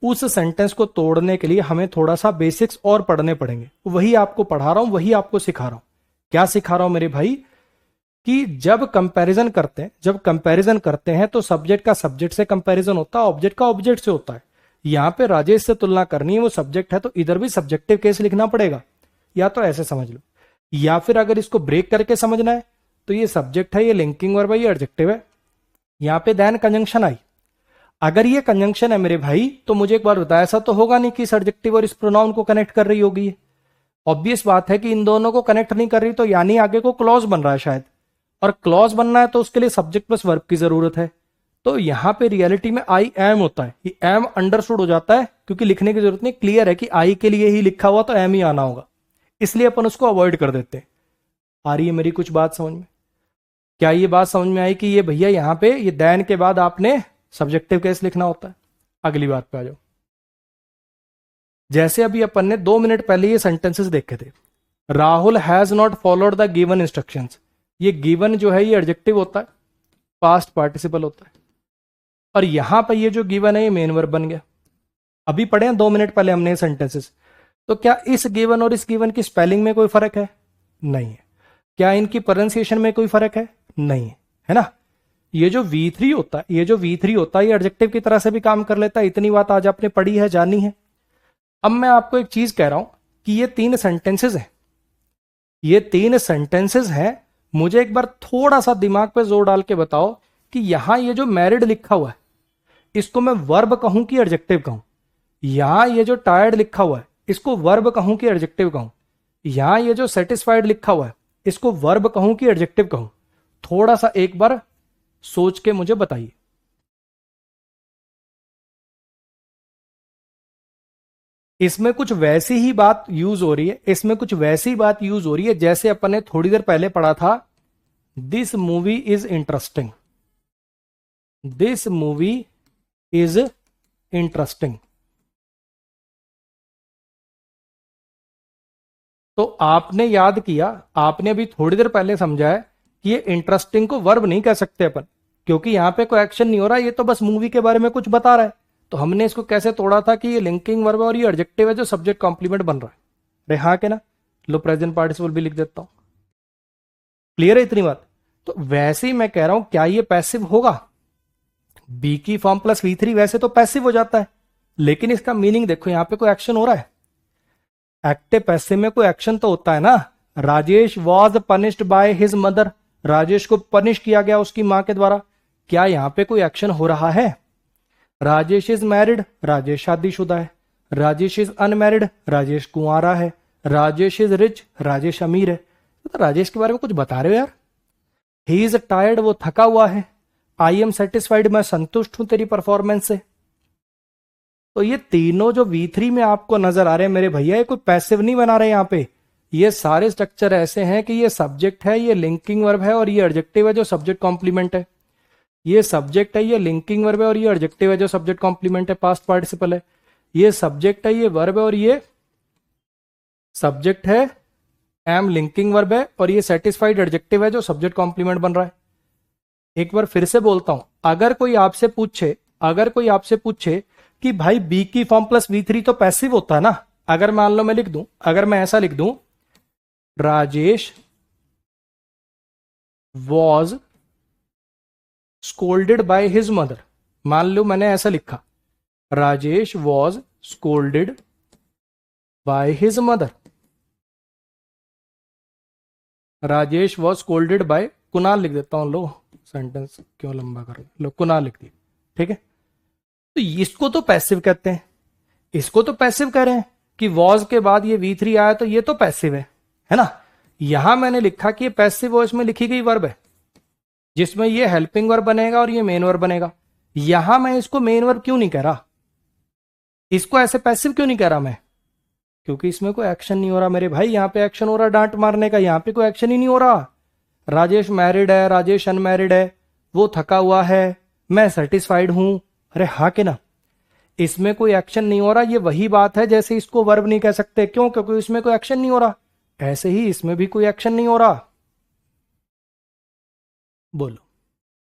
उस सेंटेंस को तोड़ने के लिए हमें थोड़ा सा बेसिक्स और पढ़ने पड़ेंगे। वही आपको पढ़ा रहा हूं, वही आपको सिखा रहा हूं। क्या सिखा रहा हूं मेरे भाई? कि जब कंपैरिजन करते हैं तो सब्जेक्ट का सब्जेक्ट से कंपैरिजन होता है, ऑब्जेक्ट का ऑब्जेक्ट से होता है। यहां पे राजेश से तुलना करनी है, वो सब्जेक्ट है तो इधर भी सब्जेक्टिव केस लिखना पड़ेगा। या तो ऐसे समझ लो, या फिर अगर इसको ब्रेक करके समझना है तो ये सब्जेक्ट है, ये लिंकिंग वर्ब है, ये एडजेक्टिव है, यहां पे देन कंजंक्शन आई। अगर ये कंजंक्शन है मेरे भाई तो मुझे एक बार बताया, ऐसा तो होगा नहीं कि इस एडजेक्टिव और इस प्रोनाउन को कनेक्ट कर रही होगी। ऑब्वियस बात है कि इन दोनों को कनेक्ट नहीं कर रही, तो यानी आगे को क्लॉज बन रहा है शायद, और क्लॉज बनना है तो उसके लिए सब्जेक्ट प्लस वर्ब की जरूरत है। तो यहां पे रियलिटी में आई एम होता है, ये एम अंडरस्टूड हो जाता है क्योंकि लिखने की जरूरत नहीं, क्लियर है कि आई के लिए ही लिखा हुआ तो एम ही आना होगा, इसलिए अपन उसको अवॉइड कर देते हैं। आ रही है मेरी कुछ बात समझ में? क्या ये बात समझ में आई कि ये भैया यहां पे ये देन के बाद आपने सब्जेक्टिव केस लिखना होता है? अगली बात पे आ जाओ। जैसे अभी अपन ने 2 मिनट पहले ये सेंटेंसेस देखे थे, Rahul has not followed the given instructions. ये गिवन जो है ये एडजेक्टिव होता है, पास्ट पार्टिसिपल होता है, और यहां पर ये जो गिवन है ये मेन वर्ब बन गया। अभी पढ़े हैं 2 मिनट पहले हमने सेंटेंसेस। तो क्या इस गिवन और इस गिवन की स्पेलिंग में कोई फर्क है? नहीं है। क्या इनकी प्रोनाउंसिएशन में कोई फर्क है? नहीं है, है ना? ये जो V3 होता है, ये एडजेक्टिव की तरह से भी काम कर लेता है। इतनी बात आज आपने पढ़ी है, जानी है। अब मैं आपको एक चीज कह रहा हूं कि ये 3 सेंटेंसेस हैं, ये 3 सेंटेंसेस हैं। मुझे एक बार थोड़ा सा दिमाग पे जोर डाल के बताओ कि यहां ये जो मैरिड लिखा हुआ है इसको मैं वर्ब कहूं कि एडजेक्टिव कहूं? यहां ये जो टायर्ड लिखा हुआ है इसको वर्ब कहूं कि एडजेक्टिव कहूं? यहां ये जो सेटिस्फाइड लिखा हुआ है इसको वर्ब कहूं कि एडजेक्टिव कहूं? थोड़ा सा एक बार सोच के मुझे बताइए। इसमें कुछ वैसी ही बात यूज हो रही है, जैसे अपन ने थोड़ी देर पहले पढ़ा था, this movie is interesting, this movie is interesting. तो आपने याद किया, आपने अभी थोड़ी देर पहले समझा है कि ये इंटरेस्टिंग को वर्ब नहीं कह सकते अपन, क्योंकि यहां पे कोई एक्शन नहीं हो रहा, ये तो बस मूवी के बारे में कुछ बता रहा है। तो हमने इसको कैसे तोड़ा था कि ये लिंकिंग वर्ब और ये एडजेक्टिव है जो सब्जेक्ट कॉम्प्लीमेंट बन रहा है। अरे हाँ के ना, लो प्रेजेंट पार्टिसिपल भी लिख देता हूं। क्लियर है इतनी बात? तो वैसे ही मैं कह रहा हूं, क्या ये पैसिव होगा? बी की फॉर्म प्लस V3 वैसे तो पैसिव हो जाता है, लेकिन इसका मीनिंग देखो, यहां पे कोई एक्शन हो रहा है। एक्टिव पैसिव में कोई एक्शन तो होता है ना। Rajesh was punished bye his mother, Rajesh को पनिश किया गया उसकी मां के द्वारा। क्या यहां पे कोई एक्शन हो रहा है? राजेश इज मैरिड, राजेश शादीशुदा है। राजेश इज अनमैरिड, राजेश कुंवारा है। राजेश इज रिच, राजेश अमीर है। तो राजेश के बारे में कुछ बता रहे हो यार। ही इज टायर्ड, वो थका हुआ है। आई एम सेटिस्फाइड, मैं संतुष्ट हूं तेरी परफॉर्मेंस से। तो ये तीनों जो V3 में आपको नजर आ रहे हैं मेरे भैया, ये कोई पैसिव नहीं बना रहे यहां पे। ये सारे स्ट्रक्चर ऐसे हैं कि ये सब्जेक्ट है, ये लिंकिंग वर्ब है, और ये एडजेक्टिव है जो सब्जेक्ट कॉम्प्लीमेंट है। ये सब्जेक्ट है, ये लिंकिंग वर्ब है, और ये एडजेक्टिव है जो सब्जेक्ट कॉम्प्लीमेंट है, पास्ट पार्टिसिपल है। ये सब्जेक्ट है, ये वर्ब है, और ये सब्जेक्ट है, एम लिंकिंग वर्ब है, और ये सेटिस्फाइड एडजेक्टिव है जो सब्जेक्ट कॉम्प्लीमेंट बन रहा है। एक बार फिर से बोलता हूं, अगर कोई आपसे पूछे कि भाई बी की फॉर्म प्लस V3 तो पैसिव होता है ना। अगर मान लो मैं लिख दूं, अगर मैं ऐसा लिख दूं, Rajesh was scolded by his mother. मान लो मैंने ऐसा लिखा, Rajesh was scolded by his mother. Rajesh was scolded by Kunal लिख देता हूं। लो, सेंटेंस क्यों लंबा कर, लो कुणाल लिख दिया। ठीक है, तो इसको तो पैसिव कहते हैं। इसको तो पैसिव कह रहे हैं कि वॉज के बाद ये V3 आया तो ये तो पैसिव है ना। यहां मैंने लिखा कि ये पैसिव वॉइस में लिखी गई वर्ब है जिसमें ये हेल्पिंग वर्ब बनेगा और ये मेन वर्ब बनेगा। यहां मैं इसको मेन वर्ब क्यों नहीं कह रहा, इसको ऐसे पैसिव क्यों नहीं कह रहा मैं, क्योंकि इसमें कोई एक्शन नहीं हो रहा मेरे भाई। यहां पे एक्शन हो रहा डांट मारने का, यहां पे कोई एक्शन ही नहीं हो रहा। राजेश मैरिड है, राजेश अनमैरिड है, वो थका हुआ है, मैं सेटिस्फाइड हूं। अरे हाँ के ना, इसमें कोई एक्शन नहीं हो रहा। ये वही बात है जैसे इसको वर्ब नहीं कह सकते, क्यों, क्योंकि इसमें कोई एक्शन नहीं हो रहा। ऐसे ही इसमें भी कोई एक्शन नहीं हो रहा। बोलो,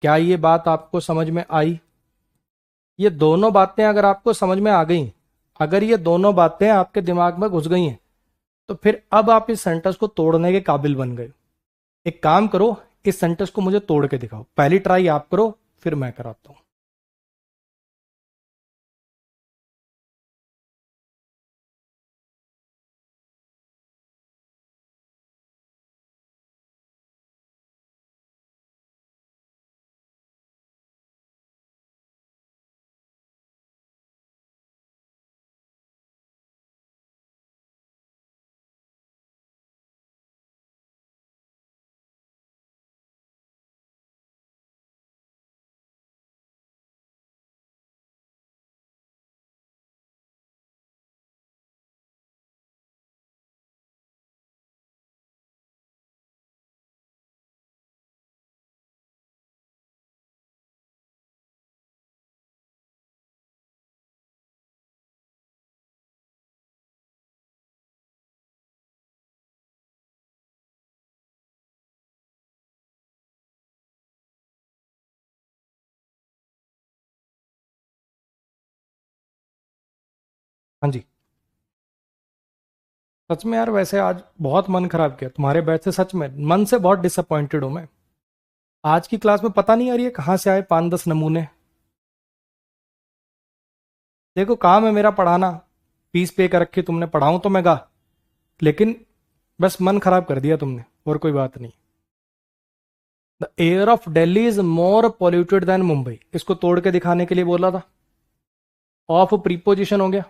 क्या ये बात आपको समझ में आई? ये दोनों बातें अगर आपको समझ में आ गई, अगर ये दोनों बातें आपके दिमाग में घुस गई हैं, तो फिर अब आप इस सेंटेंस को तोड़ने के काबिल बन गए। एक काम करो, इस सेंटेंस को मुझे तोड़ के दिखाओ। पहली ट्राई आप करो, फिर मैं कराता हूं। हाँ जी, सच में यार, वैसे आज बहुत मन खराब किया तुम्हारे बैच से। सच में मन से बहुत डिसअपॉइंटेड हूं मैं। आज की क्लास में पता नहीं यार ये कहां से आए 5-10 नमूने। देखो, काम है मेरा पढ़ाना, फीस पे कर रखी तुमने, पढ़ाऊं तो मैं गा, लेकिन बस मन खराब कर दिया तुमने, और कोई बात नहीं। The air of Delhi is more polluted then Mumbai, इसको तोड़ के दिखाने के लिए बोला था। ऑफ प्रीपोजिशन हो गया,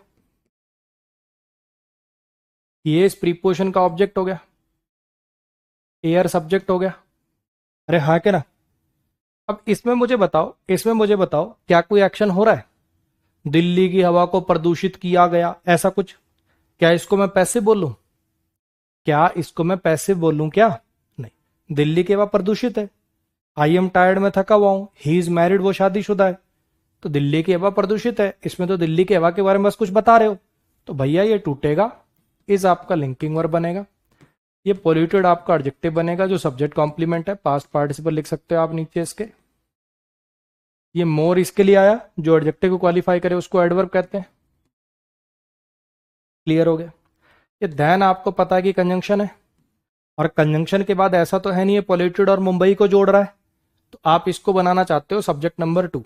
ये इस प्रीपोजिशन का ऑब्जेक्ट हो गया, एयर सब्जेक्ट हो गया। अरे हाँ के ना। अब इसमें मुझे बताओ क्या कोई एक्शन हो रहा है? दिल्ली की हवा को प्रदूषित किया गया, ऐसा कुछ? क्या इसको मैं पैसिव बोलूं? क्या? नहीं। दिल्ली की हवा प्रदूषित है। आई एम टायर्ड, में थका हुआ हूं। ही इज मैरिड, वो शादीशुदा है। तो दिल्ली की हवा प्रदूषित है, इसमें तो दिल्ली की हवा के बारे में बस कुछ बता रहे हो। तो भैया ये टूटेगा, इज आपका लिंकिंग वर्ब बनेगा। ये पोल्यूटेड आपका एडजेक्टिव बनेगा जो सब्जेक्ट कॉम्प्लीमेंट है, पास्ट पार्टिसिपल लिख सकते हो आप नीचे इसके। ये मोर इसके लिए आया, जो एडजेक्टिव को क्वालिफाई करे उसको एडवर्ब कहते हैं। क्लियर हो गया? ये देन आपको पता है कि कंजंक्शन है, और कंजंक्शन के बाद ऐसा तो है नहीं ये पोल्यूटेड और मुंबई को जोड़ रहा है, तो आप इसको बनाना चाहते हो सब्जेक्ट नंबर 2।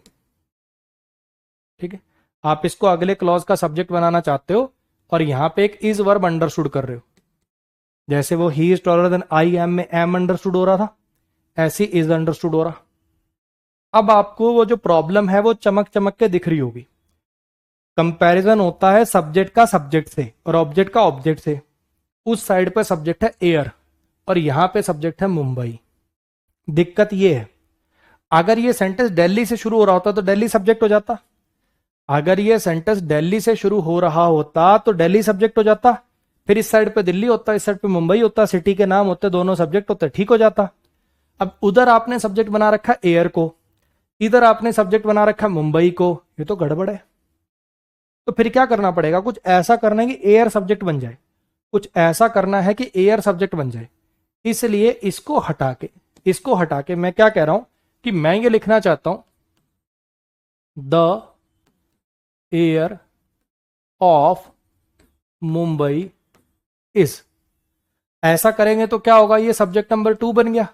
ठीक है, आप इसको अगले क्लॉज का सब्जेक्ट बनाना चाहते हो, और यहां पे एक इज वर्ब अंडरस्टूड कर रहे हो। जैसे वो ही is taller than I am में एम अंडरस्टूड हो रहा था, ऐसे इज अंडरस्टूड हो रहा। अब आपको वो जो प्रॉब्लम है वो चमक चमक के दिख रही होगी। कंपैरिजन होता है सब्जेक्ट का सब्जेक्ट से और ऑब्जेक्ट का ऑब्जेक्ट से। उस साइड पे सब्जेक्ट है एयर और यहां पे सब्जेक्ट है मुंबई। दिक्कत ये है, अगर ये सेंटेंस दिल्ली से शुरू हो रहा होता तो दिल्ली सब्जेक्ट हो जाता। अगर ये सेंटेंस दिल्ली से शुरू हो रहा होता तो दिल्ली सब्जेक्ट हो जाता, फिर इस साइड पे दिल्ली होता, इस साइड पे मुंबई होता, सिटी के नाम होते, दोनों सब्जेक्ट होते, ठीक हो जाता। अब उधर आपने सब्जेक्ट बना रखा एयर को, इधर आपने सब्जेक्ट बना रखा मुंबई को, ये तो गड़बड़ है। तो फिर क्या करना पड़ेगा, कुछ ऐसा करना है कि एयर सब्जेक्ट बन जाए, कुछ ऐसा करना है कि एयर सब्जेक्ट बन जाए। इसलिए इसको हटा के मैं क्या कह रहा हूं कि मैं ये लिखना चाहता हूं the air of Mumbai is. ऐसा करेंगे तो क्या होगा, ये सब्जेक्ट नंबर 2 बन गया,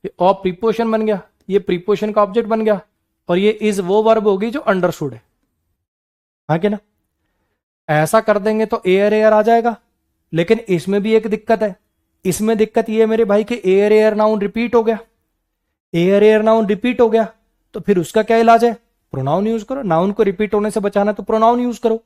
ये ऑफ प्रीपोजिशन बन गया, ये प्रीपोजिशन का ऑब्जेक्ट बन गया, और ये इज वो वर्ब होगी जो अंडरस्टूड है। हाँ कि ना? ऐसा कर देंगे तो एयर एयर आ जाएगा। लेकिन इसमें भी एक दिक्कत है। इसमें दिक्कत ये है मेरे भाई कि एयर एयर नाउन रिपीट हो गया। एयर एयर नाउन रिपीट हो गया तो फिर उसका क्या इलाज है, प्रोनाउन यूज करो। नाउन को रिपीट होने से बचाना तो प्रोनाउन यूज करो।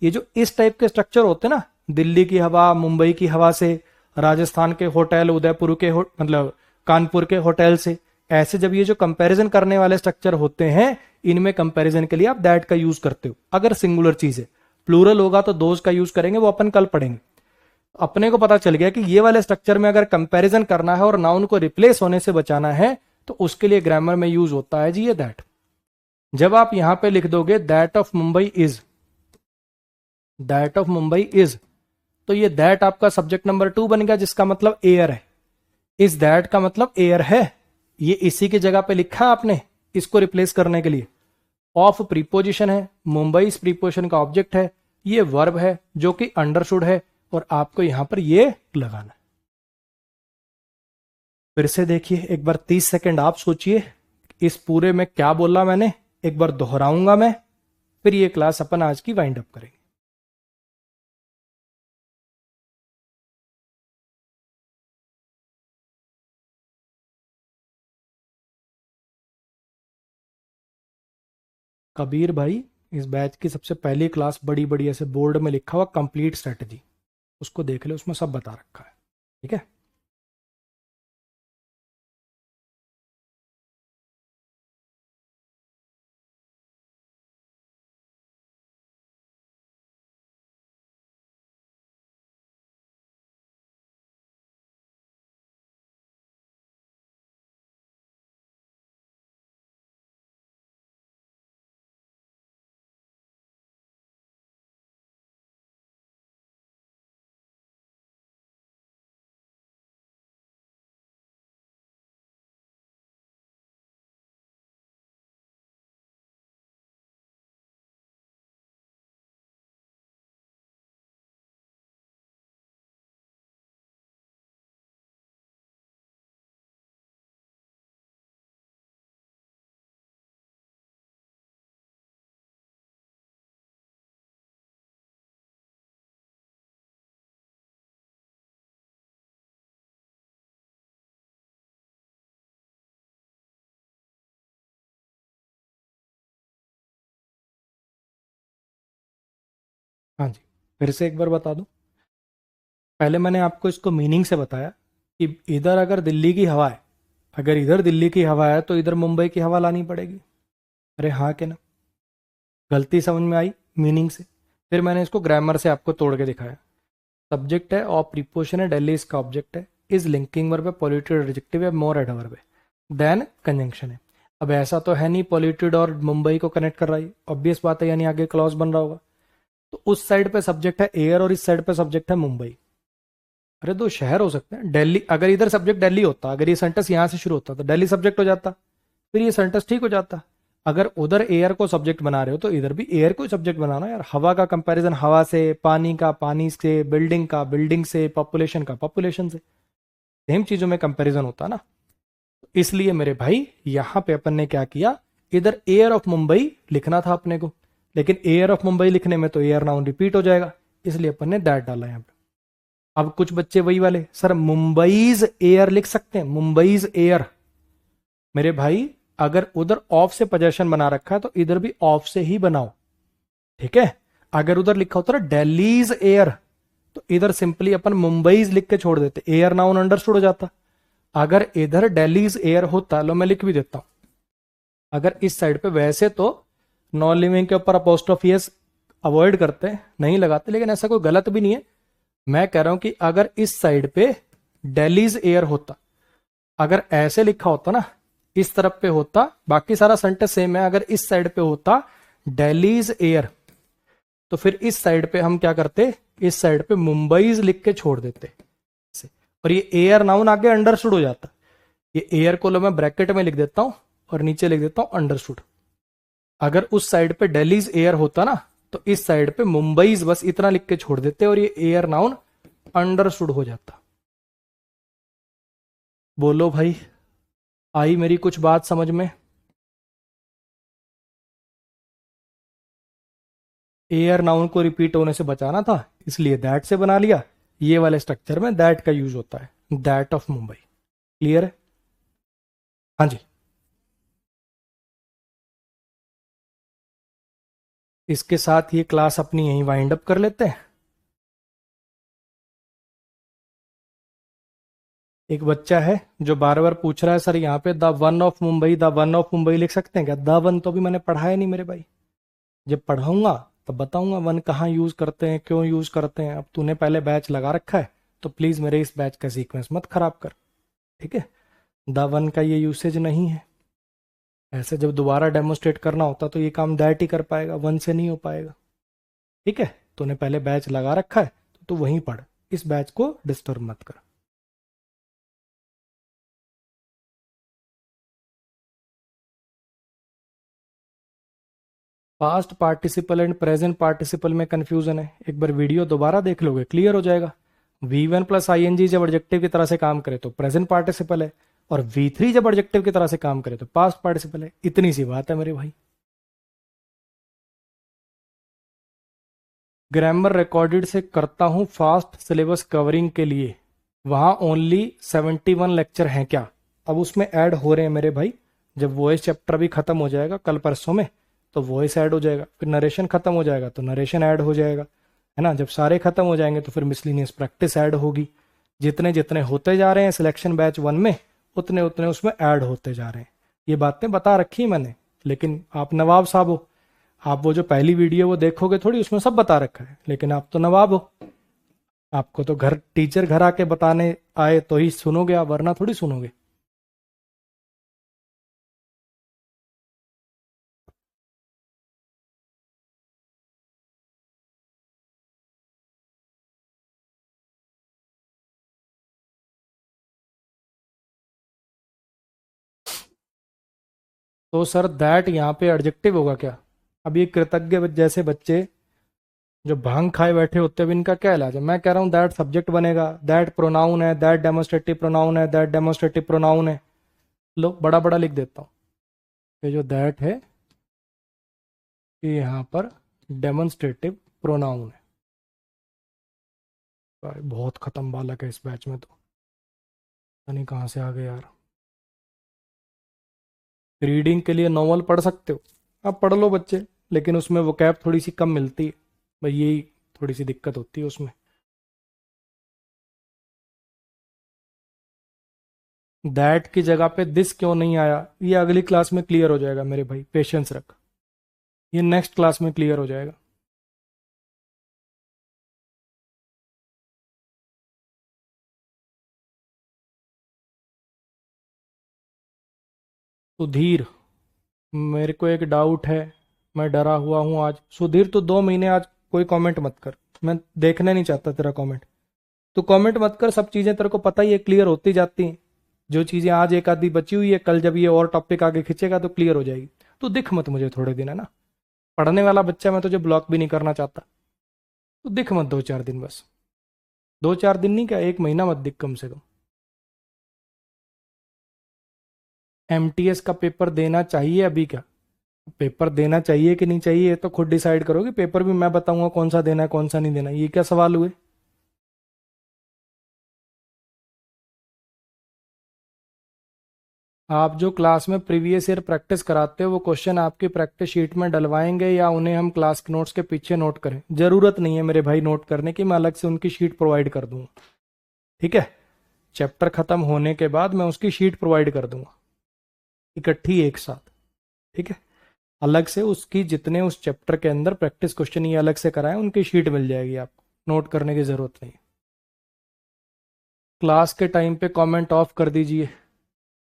ये जो इस टाइप के स्ट्रक्चर होते हैं ना, दिल्ली की हवा, मुंबई की हवा से, राजस्थान के होटल, उदयपुर के मतलब कानपुर के होटल से, ऐसे जब ये जो कंपैरिजन करने वाले स्ट्रक्चर होते हैं, इनमें कंपैरिजन के लिए आप दैट का यूज करते हो। अगर सिंगुलर चीज है, प्लूरल होगा तो दोज का यूज करेंगे, वो अपन कल पढ़ेंगे। अपने को पता चल गया कि ये वाले स्ट्रक्चर में अगर कंपैरिजन करना है और नाउन को रिप्लेस होने से बचाना है तो उसके लिए ग्रामर में यूज होता है जी ये दैट। जब आप यहां पे लिख दोगे that of Mumbai is, that of Mumbai is, तो ये दैट आपका सब्जेक्ट नंबर 2 बन गया, जिसका मतलब एयर है। इस दैट का मतलब एयर है, ये इसी की जगह पे लिखा है आपने इसको रिप्लेस करने के लिए। ऑफ प्रीपोजिशन है, मुंबई इस प्रीपोजिशन का ऑब्जेक्ट है, ये वर्ब है जो कि अंडरस्टूड है, और आपको यहां पर ये लगाना है। फिर से देखिए एक बार, 30 सेकंड आप सोचिए इस पूरे में क्या बोला मैंने, एक बार दोहराऊंगा मैं, फिर ये क्लास अपन आज की वाइंड अप करेंगे। कबीर भाई, इस बैच की सबसे पहली क्लास बड़ी बड़ी ऐसे बोर्ड में लिखा हुआ कंप्लीट स्ट्रेटजी, उसको देख ले, उसमें सब बता रखा है, ठीक है। हाँ जी, फिर से एक बार बता दूं। पहले मैंने आपको इसको मीनिंग से बताया कि इधर अगर दिल्ली की हवा है, अगर इधर दिल्ली की हवा है तो इधर मुंबई की हवा लानी पड़ेगी। अरे हाँ के ना? गलती समझ में आई मीनिंग से। फिर मैंने इसको ग्रामर से आपको तोड़ के दिखाया। सब्जेक्ट है और प्रीपोजिशन है, दिल्ली इसका ऑब्जेक्ट है, इज लिंकिंग वर्ब है, पॉल्यूटेड एडजेक्टिव है, मोर एडवर्ब है, देन कंजंक्शन है। अब ऐसा तो है नहीं पॉल्यूटेड और मुंबई को कनेक्ट कर रहा है, ऑब्वियस बात है, यानी आगे क्लॉज बन रहा होगा। तो उस साइड पे सब्जेक्ट है एयर और इस साइड पे सब्जेक्ट है मुंबई। अरे दो शहर हो सकते हैं। दिल्ली, अगर इधर सब्जेक्ट दिल्ली होता, अगर ये सेंटेंस यहां से शुरू होता तो दिल्ली सब्जेक्ट हो जाता, फिर ये सेंटेंस ठीक हो जाता। अगर उधर एयर को सब्जेक्ट बना रहे हो तो इधर भी एयर को सब्जेक्ट बनाना यार। हवा का कंपैरिजन हवा से, पानी का पानी से, बिल्डिंग का बिल्डिंग से, पॉपुलेशन का पॉपुलेशन से, सेम चीजों में कंपैरिजन होता है ना। इसलिए मेरे भाई यहां पे अपन ने क्या किया, इधर एयर ऑफ मुंबई लिखना था अपने को, लेकिन एयर ऑफ मुंबई लिखने में तो एयर नाउन रिपीट हो जाएगा, इसलिए अपन ने दैट डाला यहां पे। अब कुछ बच्चे वही वाले, सर मुंबईज एयर लिख सकते हैं, मुंबईज एयर। मेरे भाई अगर उधर ऑफ से पोजेशन बना रखा है तो इधर भी ऑफ से ही बनाओ, ठीक है। अगर उधर लिखा होता ना दिल्लीज एयर, तो इधर सिंपली अपन मुंबईज लिख के छोड़ देते, एयर नाउन अंडरस्टूड हो जाता। अगर इधर दिल्लीज एयर होता, लो मैं लिख भी देता हूं, अगर इस साइड पे, वैसे तो नॉन लिविंग के ऊपर अपोस्ट्रोफी एस अवॉइड करते हैं, नहीं लगाते, लेकिन ऐसा कोई गलत भी नहीं है। मैं कह रहा हूं कि अगर इस साइड पे दिल्लीज एयर होता, अगर ऐसे लिखा होता ना, इस तरफ पे होता, बाकी सारा सेंटेंस सेम है, अगर इस साइड पे होता दिल्लीज एयर, तो फिर इस साइड पे हम क्या करते, इस साइड पे मुंबईज लिख के छोड़ देते, और ये एयर नाउन आगे अंडरस्टूड हो जाता। ये एयर को लो मैं ब्रैकेट में लिख देता हूं और नीचे लिख देता हूं अंडरस्टूड। अगर उस साइड पे दिल्लीज एयर होता ना, तो इस साइड पे मुंबईज बस इतना लिख के छोड़ देते और ये एयर नाउन अंडरस्टूड हो जाता। बोलो भाई, आई मेरी कुछ बात समझ में? एयर नाउन को रिपीट होने से बचाना था, इसलिए दैट से बना लिया। ये वाले स्ट्रक्चर में दैट का यूज होता है, दैट ऑफ मुंबई। क्लियर है? हाँ जी। इसके साथ ये क्लास अपनी यहीं वाइंड अप कर लेते हैं। एक बच्चा है जो बार बार पूछ रहा है, सर यहाँ पे the one of Mumbai, the one of Mumbai लिख सकते हैं क्या? द वन तो भी मैंने पढ़ाया नहीं मेरे भाई, जब पढ़ाऊंगा तब बताऊंगा वन कहाँ यूज करते हैं, क्यों यूज करते हैं। अब तूने पहले बैच लगा रखा है, तो प्लीज मेरे इस बैच का सीक्वेंस मत खराब कर, ठीक है? द वन का ये यूसेज नहीं है। ऐसे जब दोबारा डेमोस्ट्रेट करना होता तो ये काम दैट ही कर पाएगा, वन से नहीं हो पाएगा, ठीक है? तूने पहले बैच लगा रखा है तो तू वहीं पढ़, इस बैच को डिस्टर्ब मत कर। Past participle and present participle में कंफ्यूजन है, एक बार वीडियो दोबारा देख लोगे क्लियर हो जाएगा। V1 plus I N G जब एडजेक्टिव की तरह से काम करे तो प्रेजेंट पार्टिसिपल है, और V3 जब एडजेक्टिव की तरह से काम करे तो पास्ट पार्टिसिपल है। इतनी सी बात है मेरे भाई। ग्रामर रिकॉर्डेड से करता हूं फास्ट सिलेबस कवरिंग के लिए, वहां ओनली 71 लेक्चर हैं क्या? अब उसमें ऐड हो रहे हैं मेरे भाई। जब वॉइस चैप्टर भी खत्म हो जाएगा कल परसों में, तो वॉइस ऐड हो जाएगा, फिर नरेशन खत्म हो जाएगा तो नरेशन ऐड हो जाएगा, है ना? जब सारे खत्म हो जाएंगे तो फिर मिसलिनियस प्रैक्टिस ऐड होगी। जितने जितने होते जा रहे हैं सिलेक्शन बैच 1 में, उतने उतने उसमें ऐड होते जा रहे हैं। ये बातें बता रखी मैंने, लेकिन आप नवाब साहब हो, आप वो जो पहली वीडियो वो देखोगे थोड़ी, उसमें सब बता रखा है, लेकिन आप तो नवाब हो। आपको तो घर टीचर घर आके बताने आए तो ही सुनोगे आप, वरना थोड़ी सुनोगे। तो सर दैट यहाँ पे एडजेक्टिव होगा क्या? अब ये कृतज्ञ जैसे बच्चे जो भांग खाए बैठे होते हैं, अब इनका क्या इलाज है? मैं कह रहा हूँ दैट सब्जेक्ट बनेगा, दैट प्रोनाउन है, दैट डेमोस्ट्रेटिव प्रोनाउन है, दैट डेमोस्ट्रेटिव प्रोनाउन है। लो बड़ा बड़ा लिख देता हूँ, ये जो दैट है ये यहाँ पर डेमोन्स्ट्रेटिव प्रोनाउन है। भाई बहुत खत्म बालक है इस बैच में, तो पता नहीं कहाँ से आ गए यार। रीडिंग के लिए नॉवल पढ़ सकते हो, आप पढ़ लो बच्चे, लेकिन उसमें वोकैब थोड़ी सी कम मिलती है भाई, यही थोड़ी सी दिक्कत होती है उसमें। दैट की जगह पे दिस क्यों नहीं आया, ये अगली क्लास में क्लियर हो जाएगा मेरे भाई, पेशेंस रख, ये नेक्स्ट क्लास में क्लियर हो जाएगा। सुधीर, मेरे को एक डाउट है, मैं डरा हुआ हूँ आज। सुधीर तू 2 महीने आज कोई कमेंट मत कर, मैं देखना नहीं चाहता तेरा कमेंट। तू कमेंट मत कर, सब चीजें तेरे को पता ही है, क्लियर होती जाती हैं। जो चीजें आज एक आधी बची हुई है, कल जब ये और टॉपिक आगे खींचेगा तो क्लियर हो जाएगी। तो दिख मत मुझे थोड़े दिन, है ना? पढ़ने वाला बच्चा, मैं तुझे ब्लॉक भी नहीं करना चाहता, तो दिख मत 2-4 दिन बस। 2-4 दिन नहीं, क्या 1 महीना मत दिख कम से कम। एमटीएस का पेपर देना चाहिए अभी क्या? पेपर देना चाहिए कि नहीं चाहिए, ये तो खुद डिसाइड करोगे। पेपर भी मैं बताऊंगा कौन सा देना है कौन सा नहीं देना, ये क्या सवाल हुए? आप जो क्लास में प्रीवियस ईयर प्रैक्टिस कराते हो वो क्वेश्चन आपकी प्रैक्टिस शीट में डलवाएंगे या उन्हें हम क्लास के नोट्स के पीछे नोट करें? जरूरत नहीं है मेरे भाई नोट करने की, मैं अलग से उनकी शीट प्रोवाइड कर दूंगा। ठीक है, चैप्टर खत्म होने के बाद मैं उसकी शीट प्रोवाइड कर दूंगा इकट्ठी एक साथ। ठीक है, अलग से उसकी जितने उस चैप्टर के अंदर प्रैक्टिस क्वेश्चन ये अलग से कराएं उनकी शीट मिल जाएगी आपको, नोट करने की जरूरत नहीं। क्लास के टाइम पे कमेंट ऑफ कर दीजिए,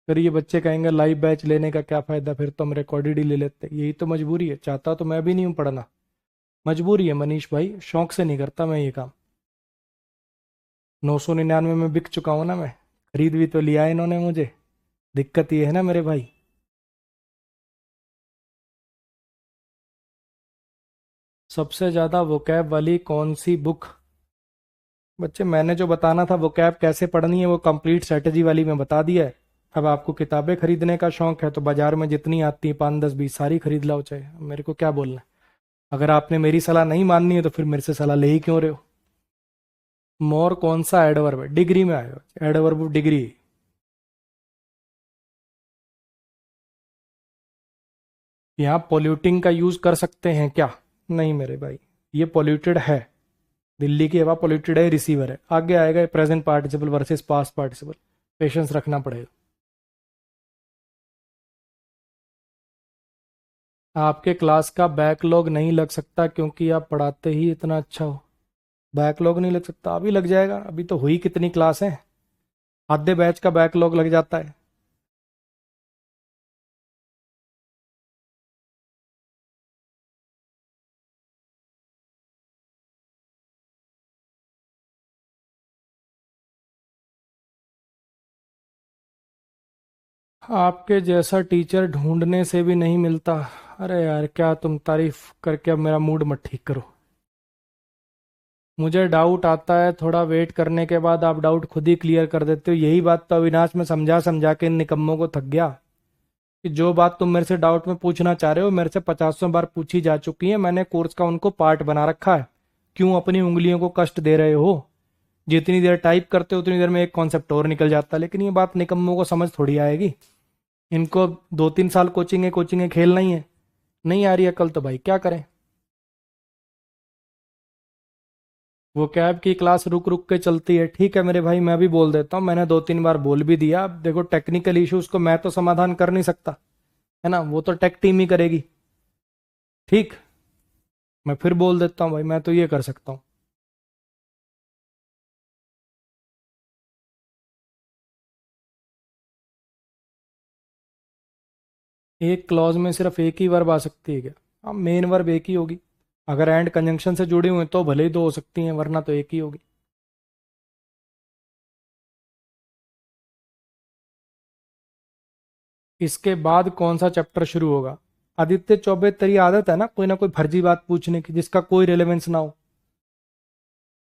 फिर ये बच्चे कहेंगे लाइव बैच लेने का क्या फ़ायदा, फिर तो हम रिकॉर्डेड ही ले लेते। यही तो मजबूरी है, चाहता तो मैं भी नहीं हूँ पढ़ना, मजबूरी है मनीष भाई, शौक से नहीं करता मैं ये काम। 999 में बिक चुका हूँ ना मैं, खरीद भी तो लिया है इन्होंने मुझे, दिक्कत ये है ना मेरे भाई। सबसे ज़्यादा वोकैब वाली कौन सी बुक? बच्चे मैंने जो बताना था वोकैब कैसे पढ़नी है वो कंप्लीट स्ट्रेटजी वाली में बता दिया है। अब आपको किताबें खरीदने का शौक है तो बाजार में जितनी आती है 5 10 20 सारी खरीद लाओ, चाहे मेरे को क्या बोलना है। अगर आपने मेरी सलाह नहीं माननी है तो फिर मेरे से सलाह ले ही क्यों रहे हो? मोर कौन सा एडवर्ब है? डिग्री में आएगा, एडवर्ब डिग्री। यहाँ पोल्यूटिंग का यूज कर सकते हैं क्या? नहीं मेरे भाई, ये पोल्यूटेड है, दिल्ली की हवा पोल्यूटेड है, रिसीवर है। आगे आएगा present participle versus past participle, patience रखना पड़ेगा। आपके क्लास का बैकलॉग नहीं लग सकता क्योंकि आप पढ़ाते ही इतना अच्छा हो। बैकलॉग नहीं लग सकता, अभी लग जाएगा, अभी तो हुई कितनी क्लास है, आधे बैच का बैकलॉग लग जाता है। आपके जैसा टीचर ढूंढने से भी नहीं मिलता। अरे यार क्या तुम तारीफ करके अब मेरा मूड मत ठीक करो। मुझे डाउट आता है, थोड़ा वेट करने के बाद आप डाउट खुद ही क्लियर कर देते हो। यही बात तो अविनाश में समझा समझा के इन निकम्मों को थक गया कि जो बात तुम मेरे से डाउट में पूछना चाह रहे हो मेरे से 50 बार पूछी जा चुकी है, मैंने कोर्स का उनको पार्ट बना रखा है। क्यों अपनी उंगलियों को कष्ट दे रहे हो? जितनी देर टाइप करते हो उतनी देर में एक कॉन्सेप्ट और निकल जाता है। लेकिन ये बात निकम्मों को समझ थोड़ी आएगी, इनको 2 3 साल कोचिंग है खेलना ही है। नहीं आ रही अकल तो भाई क्या करें। वो कैब की क्लास रुक रुक के चलती है, ठीक है मेरे भाई, मैं भी बोल देता हूँ, मैंने 2 3 बार बोल भी दिया। अब देखो टेक्निकल इश्यूज को मैं तो समाधान कर नहीं सकता, है ना, वो तो टेक टीम ही करेगी। ठीक, मैं फिर बोल देता हूँ भाई, मैं तो ये कर सकता हूँ। एक क्लॉज में सिर्फ एक ही वर्ब आ सकती है क्या? हाँ, मेन वर्ब एक ही होगी। अगर एंड कंजंक्शन से जुड़ी हुई तो भले ही दो हो सकती हैं, वरना तो एक ही होगी। इसके बाद कौन सा चैप्टर शुरू होगा? आदित्य चौबे, तेरी आदत है ना कोई फर्जी बात पूछने की जिसका कोई रिलेवेंस ना हो।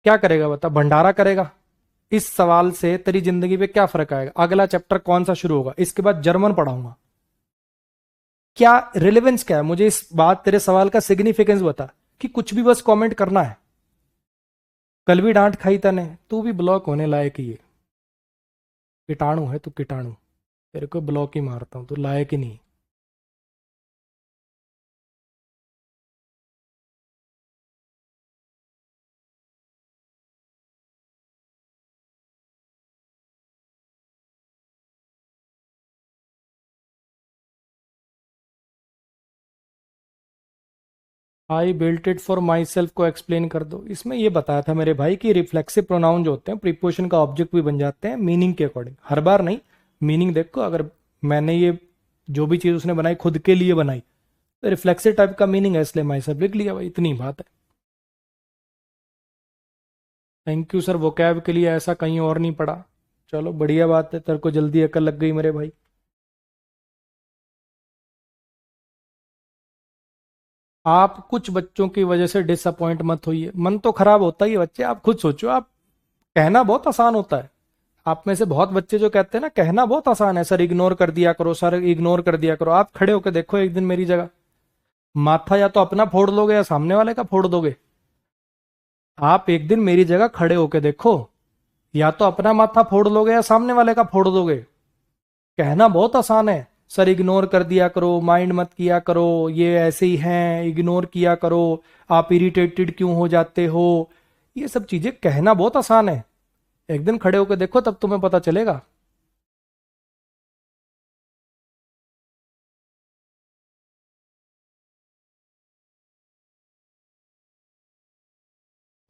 क्या करेगा बता, भंडारा करेगा? इस सवाल से तेरी जिंदगी पे क्या फर्क आएगा? अगला चैप्टर कौन सा शुरू होगा? इसके बाद जर्मन पढ़ाऊंगा। क्या रिलेवेंस क्या है? मुझे इस बात, तेरे सवाल का सिग्निफिकेंस बता, कि कुछ भी बस कमेंट करना है। कल भी डांट खाई तने, तू भी ब्लॉक होने लायक ही है। कीटाणु है तू, कीटाणु, तेरे को ब्लॉक ही मारता हूं, तू लायक ही नहीं। I built it for my self को एक्सप्लेन कर दो। इसमें ये बताया था मेरे भाई कि रिफ्लेक्सिव प्रोनाउन जो होते हैं प्रीपोजिशन का ऑब्जेक्ट भी बन जाते हैं मीनिंग के अकॉर्डिंग, हर बार नहीं। मीनिंग देखो, अगर मैंने ये जो भी चीज़ उसने बनाई खुद के लिए बनाई तो रिफ्लेक्सिव टाइप का मीनिंग है, इसलिए माई सेल्फ लिख लिया भाई, इतनी बात है। थैंक यू सर, वोकैब के लिए ऐसा कहीं और नहीं पढ़ा। चलो बढ़िया बात है, तेरे को जल्दी अकल लग गई मेरे भाई। आप कुछ बच्चों की वजह से डिसअपॉइंट मत होइए, मन तो खराब होता ही है बच्चे, आप खुद सोचो। आप, कहना बहुत आसान होता है। आप में से बहुत बच्चे जो कहते हैं ना कहना बहुत आसान है, सर इग्नोर कर दिया करो, सर इग्नोर कर दिया करो। आप खड़े होकर देखो एक दिन मेरी जगह, माथा या तो अपना फोड़ दोगे या सामने वाले का फोड़ दोगे। आप एक दिन मेरी जगह खड़े होकर देखो, या तो अपना माथा फोड़ लोगे या सामने वाले का फोड़ दोगे। कहना बहुत आसान है, सर इग्नोर कर दिया करो, माइंड मत किया करो, ये ऐसे ही हैं, इग्नोर किया करो, आप इरिटेटेड क्यों हो जाते हो। ये सब चीजें कहना बहुत आसान है, एक दिन खड़े होकर देखो तब तुम्हें पता चलेगा।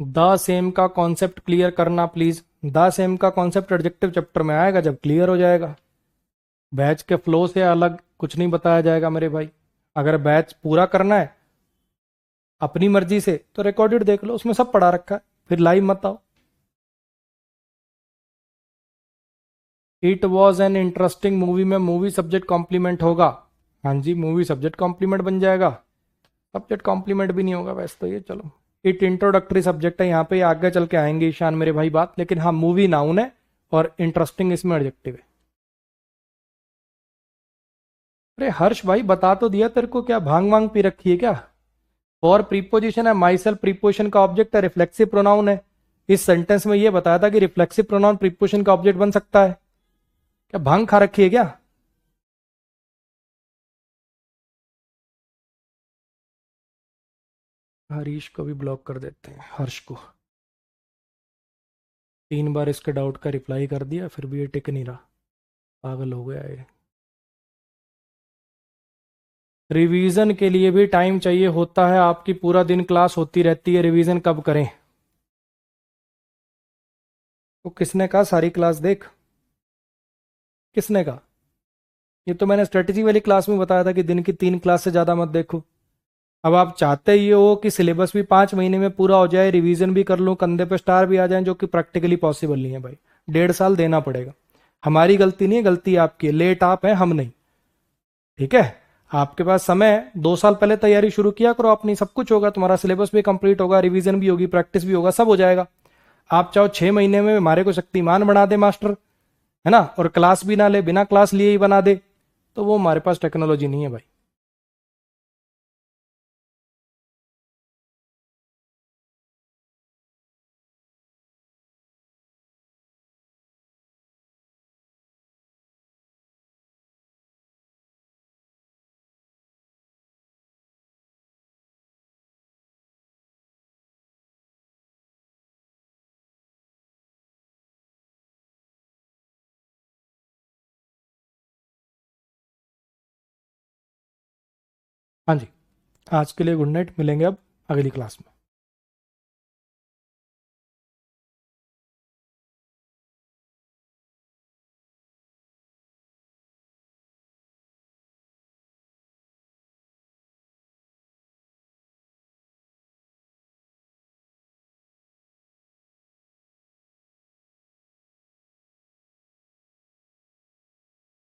द सेम का कॉन्सेप्ट क्लियर करना प्लीज। द सेम का कॉन्सेप्ट एडजेक्टिव चैप्टर में आएगा जब क्लियर हो जाएगा। बैच के फ्लो से अलग कुछ नहीं बताया जाएगा मेरे भाई। अगर बैच पूरा करना है अपनी मर्जी से तो रिकॉर्डेड देख लो, उसमें सब पढ़ा रखा है, फिर लाइव मत आओ। It was an interesting movie में मूवी सब्जेक्ट कॉम्प्लीमेंट होगा। हाँ जी, मूवी सब्जेक्ट कॉम्प्लीमेंट बन जाएगा। सब्जेक्ट कॉम्प्लीमेंट भी नहीं होगा वैसे तो, ये चलो इट इंट्रोडक्टरी सब्जेक्ट है, यहाँ पे आगे चल के आएंगे ईशान मेरे भाई बात, लेकिन हाँ मूवी नाउन है और इंटरेस्टिंग इसमें एडजेक्टिव है। अरे हर्ष भाई बता तो दिया तेरे को, क्या भांग वांग पी रखी है क्या। और प्रीपोजिशन है, माई सेल्फ प्रीपोजिशन का ऑब्जेक्ट है, रिफ्लेक्सिव प्रोनाउन है। इस सेंटेंस में ये बताया था कि रिफ्लेक्सिव प्रोनाउन प्रीपोजिशन का ऑब्जेक्ट बन सकता है। क्या भांग खा रखी है क्या। हरीश को भी ब्लॉक कर देते हैं, हर्ष को। 3 बार इसके डाउट का रिप्लाई कर दिया फिर भी ये टिक नहीं रहा, पागल हो गया ये। रिवीजन के लिए भी टाइम चाहिए होता है, आपकी पूरा दिन क्लास होती रहती है, रिवीजन कब करें। तो किसने कहा सारी क्लास देख, किसने कहा। ये तो मैंने स्ट्रेटेजी वाली क्लास में बताया था कि दिन की 3 क्लास से ज़्यादा मत देखो। अब आप चाहते ही हो कि सिलेबस भी 5 महीने में पूरा हो जाए, रिवीजन भी कर लूँ, कंधे पे स्टार भी आ जाए, जो कि प्रैक्टिकली पॉसिबल नहीं है भाई। 1.5 साल देना पड़ेगा। हमारी गलती नहीं है, गलती आपकी है, लेट आप है हम नहीं। ठीक है, आपके पास समय है, 2 साल पहले तैयारी शुरू किया करो अपनी, सब कुछ होगा, तुम्हारा सिलेबस भी कंप्लीट होगा, रिवीजन भी होगी, प्रैक्टिस भी होगा, सब हो जाएगा। आप चाहो 6 महीने में हमारे को शक्तिमान बना दे मास्टर, है ना, और क्लास भी ना ले, बिना क्लास लिए ही बना दे, तो वो हमारे पास टेक्नोलॉजी नहीं है भाई। हाँ जी, आज के लिए गुड नाइट, मिलेंगे अब अगली क्लास में।